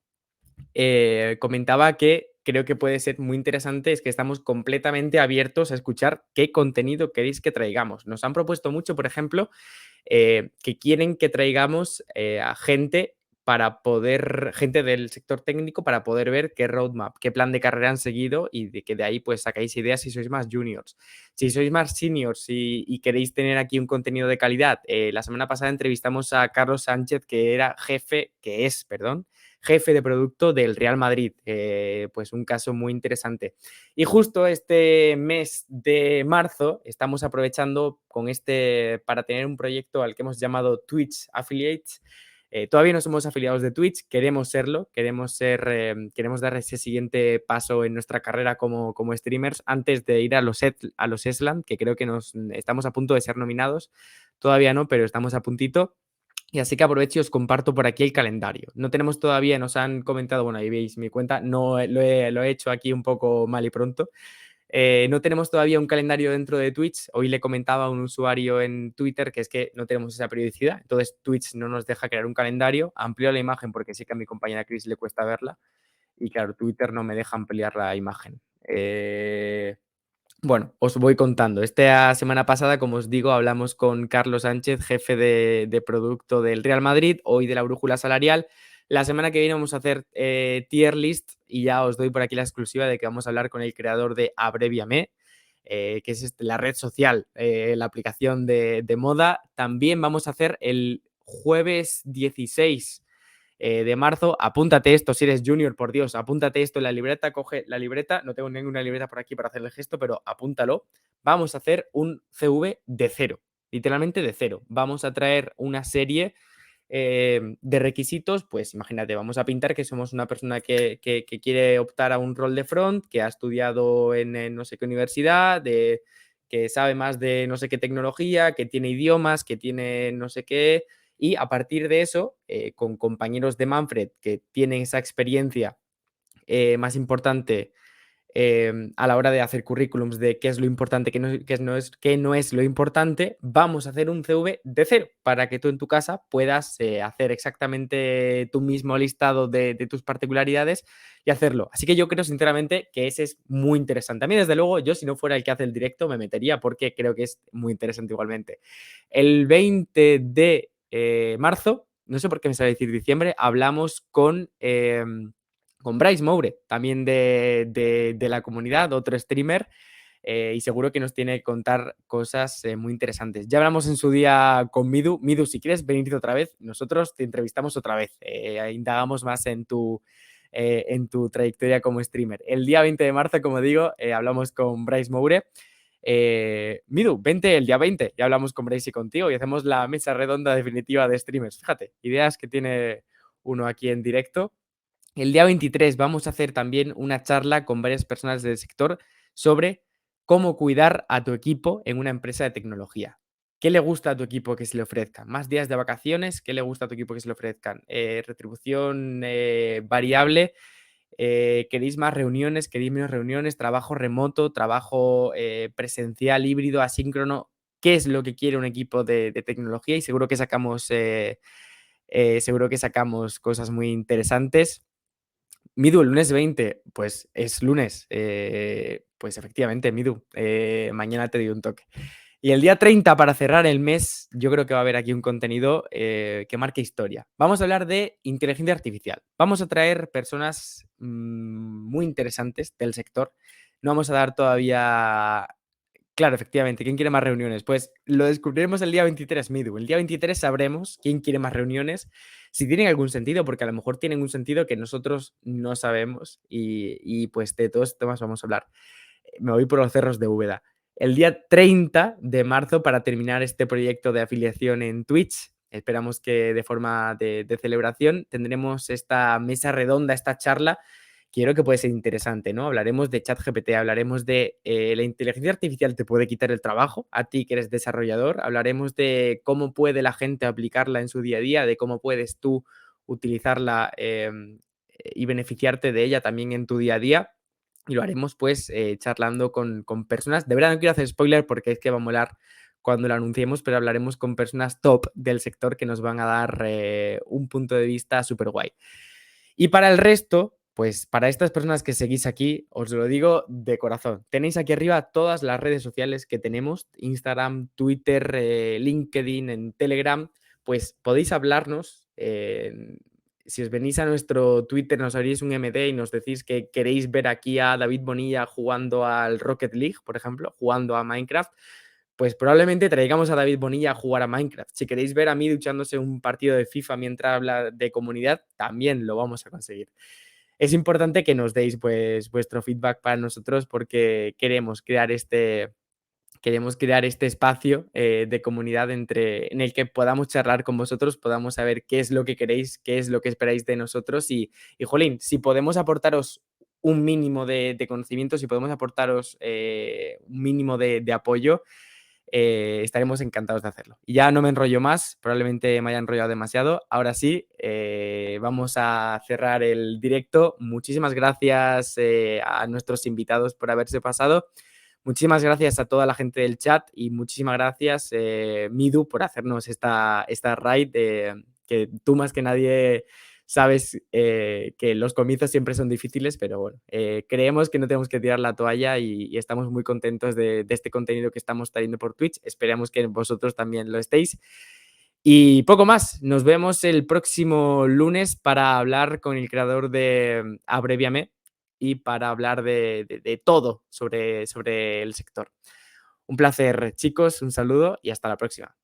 comentaba que creo que puede ser muy interesante, es que estamos completamente abiertos a escuchar qué contenido queréis que traigamos. Nos han propuesto mucho, por ejemplo, que quieren que traigamos a gente gente del sector técnico para poder ver qué roadmap, qué plan de carrera han seguido y de que de ahí pues sacáis ideas si sois más juniors. Si sois más seniors y queréis tener aquí un contenido de calidad, la semana pasada entrevistamos a Carlos Sánchez, que es jefe de producto del Real Madrid, pues un caso muy interesante. Y justo este mes de marzo estamos aprovechando para tener un proyecto al que hemos llamado Twitch Affiliates. Todavía no somos afiliados de Twitch, queremos serlo, queremos dar ese siguiente paso en nuestra carrera como streamers antes de ir a los Esland, que creo que estamos a punto de ser nominados. Todavía no, pero estamos a puntito. Y así que aprovecho y os comparto por aquí el calendario. No tenemos todavía, nos han comentado, bueno, ahí veis mi cuenta, no lo he hecho aquí un poco mal y pronto. No tenemos todavía un calendario dentro de Twitch. Hoy le comentaba a un usuario en Twitter que es que no tenemos esa periodicidad. Entonces Twitch no nos deja crear un calendario. Amplío la imagen porque sé que a mi compañera Chris le cuesta verla. Y claro, Twitter no me deja ampliar la imagen. Bueno, os voy contando. Esta semana pasada, como os digo, hablamos con Carlos Sánchez, jefe de producto del Real Madrid, hoy de la brújula salarial. La semana que viene vamos a hacer tier list y ya os doy por aquí la exclusiva de que vamos a hablar con el creador de Abreviame, que es la red social, la aplicación de moda. También vamos a hacer el jueves 16 de marzo. Apúntate esto si eres junior, por Dios, apúntate esto en la libreta, coge la libreta, no tengo ninguna libreta por aquí para hacer el gesto, pero apúntalo. Vamos a hacer un CV de cero, literalmente de cero. Vamos a traer una serie de requisitos, pues imagínate, vamos a pintar que somos una persona que quiere optar a un rol de front, que ha estudiado en no sé qué universidad, que sabe más de no sé qué tecnología, que tiene idiomas, que tiene no sé qué, y a partir de eso, con compañeros de Manfred que tienen esa experiencia más importante a la hora de hacer currículums de qué es lo importante, qué no es lo importante, vamos a hacer un CV de cero para que tú en tu casa puedas hacer exactamente tu mismo listado de tus particularidades y hacerlo. Así que yo creo sinceramente que ese es muy interesante. A mí, desde luego, yo si no fuera el que hace el directo me metería porque creo que es muy interesante igualmente. El 20 de marzo no sé por qué me sale decir diciembre, hablamos con Bryce Moure, también de la comunidad, otro streamer, y seguro que nos tiene que contar cosas muy interesantes. Ya hablamos en su día con Midu. Midu, si quieres venirte otra vez, nosotros te entrevistamos otra vez, indagamos más en tu trayectoria como streamer. El día 20 de marzo, como digo, hablamos con Bryce Moure. Midu, vente el día 20, ya hablamos con Bryce y contigo y hacemos la mesa redonda definitiva de streamers. Fíjate, ideas que tiene uno aquí en directo. El día 23 vamos a hacer también una charla con varias personas del sector sobre cómo cuidar a tu equipo en una empresa de tecnología. ¿Qué le gusta a tu equipo que se le ofrezcan? ¿Más días de vacaciones? ¿Qué le gusta a tu equipo que se le ofrezcan? ¿Retribución variable? ¿Queréis más reuniones? ¿Queréis menos reuniones? ¿Trabajo remoto? ¿Trabajo presencial, híbrido, asíncrono? ¿Qué es lo que quiere un equipo de tecnología? Y seguro que sacamos cosas muy interesantes. Midu, el lunes 20, pues es lunes. Pues efectivamente, Midu, mañana te doy un toque. Y el día 30, para cerrar el mes, yo creo que va a haber aquí un contenido que marque historia. Vamos a hablar de inteligencia artificial. Vamos a traer personas muy interesantes del sector. No vamos a dar todavía... Claro, efectivamente, ¿quién quiere más reuniones? Pues lo descubriremos el día 23, Midu. El día 23 sabremos quién quiere más reuniones, si tienen algún sentido, porque a lo mejor tienen un sentido que nosotros no sabemos y pues de todos estos temas vamos a hablar. Me voy por los cerros de Úbeda. El día 30 de marzo, para terminar este proyecto de afiliación en Twitch, esperamos que de forma de celebración, tendremos esta mesa redonda, esta charla, que creo que puede ser interesante, ¿no? Hablaremos de ChatGPT, hablaremos de la inteligencia artificial te puede quitar el trabajo, a ti que eres desarrollador, hablaremos de cómo puede la gente aplicarla en su día a día, de cómo puedes tú utilizarla y beneficiarte de ella también en tu día a día. Y lo haremos pues charlando con personas. De verdad no quiero hacer spoiler porque es que va a molar cuando lo anunciemos, pero hablaremos con personas top del sector que nos van a dar un punto de vista súper guay. Y para el resto, pues para estas personas que seguís aquí, os lo digo de corazón. Tenéis aquí arriba todas las redes sociales que tenemos, Instagram, Twitter, LinkedIn, en Telegram, pues podéis hablarnos. Si os venís a nuestro Twitter, nos abrís un MD y nos decís que queréis ver aquí a David Bonilla jugando al Rocket League, por ejemplo, jugando a Minecraft, pues probablemente traigamos a David Bonilla a jugar a Minecraft. Si queréis ver a mí duchándose un partido de FIFA mientras habla de comunidad, también lo vamos a conseguir. Es importante que nos deis pues vuestro feedback para nosotros porque queremos crear este espacio de comunidad en el que podamos charlar con vosotros, podamos saber qué es lo que queréis, qué es lo que esperáis de nosotros y jolín, si podemos aportaros un mínimo de conocimiento, si podemos aportaros un mínimo de apoyo, estaremos encantados de hacerlo. Y ya no me enrollo más, probablemente me haya enrollado demasiado. Ahora sí, vamos a cerrar el directo. Muchísimas gracias a nuestros invitados por haberse pasado. Muchísimas gracias a toda la gente del chat y muchísimas gracias, Midu, por hacernos esta raid, que tú más que nadie sabes que los comienzos siempre son difíciles, pero bueno, creemos que no tenemos que tirar la toalla y estamos muy contentos de este contenido que estamos trayendo por Twitch. Esperamos que vosotros también lo estéis. Y poco más, nos vemos el próximo lunes para hablar con el creador de Abreviame y para hablar de todo sobre el sector. Un placer, chicos, un saludo y hasta la próxima.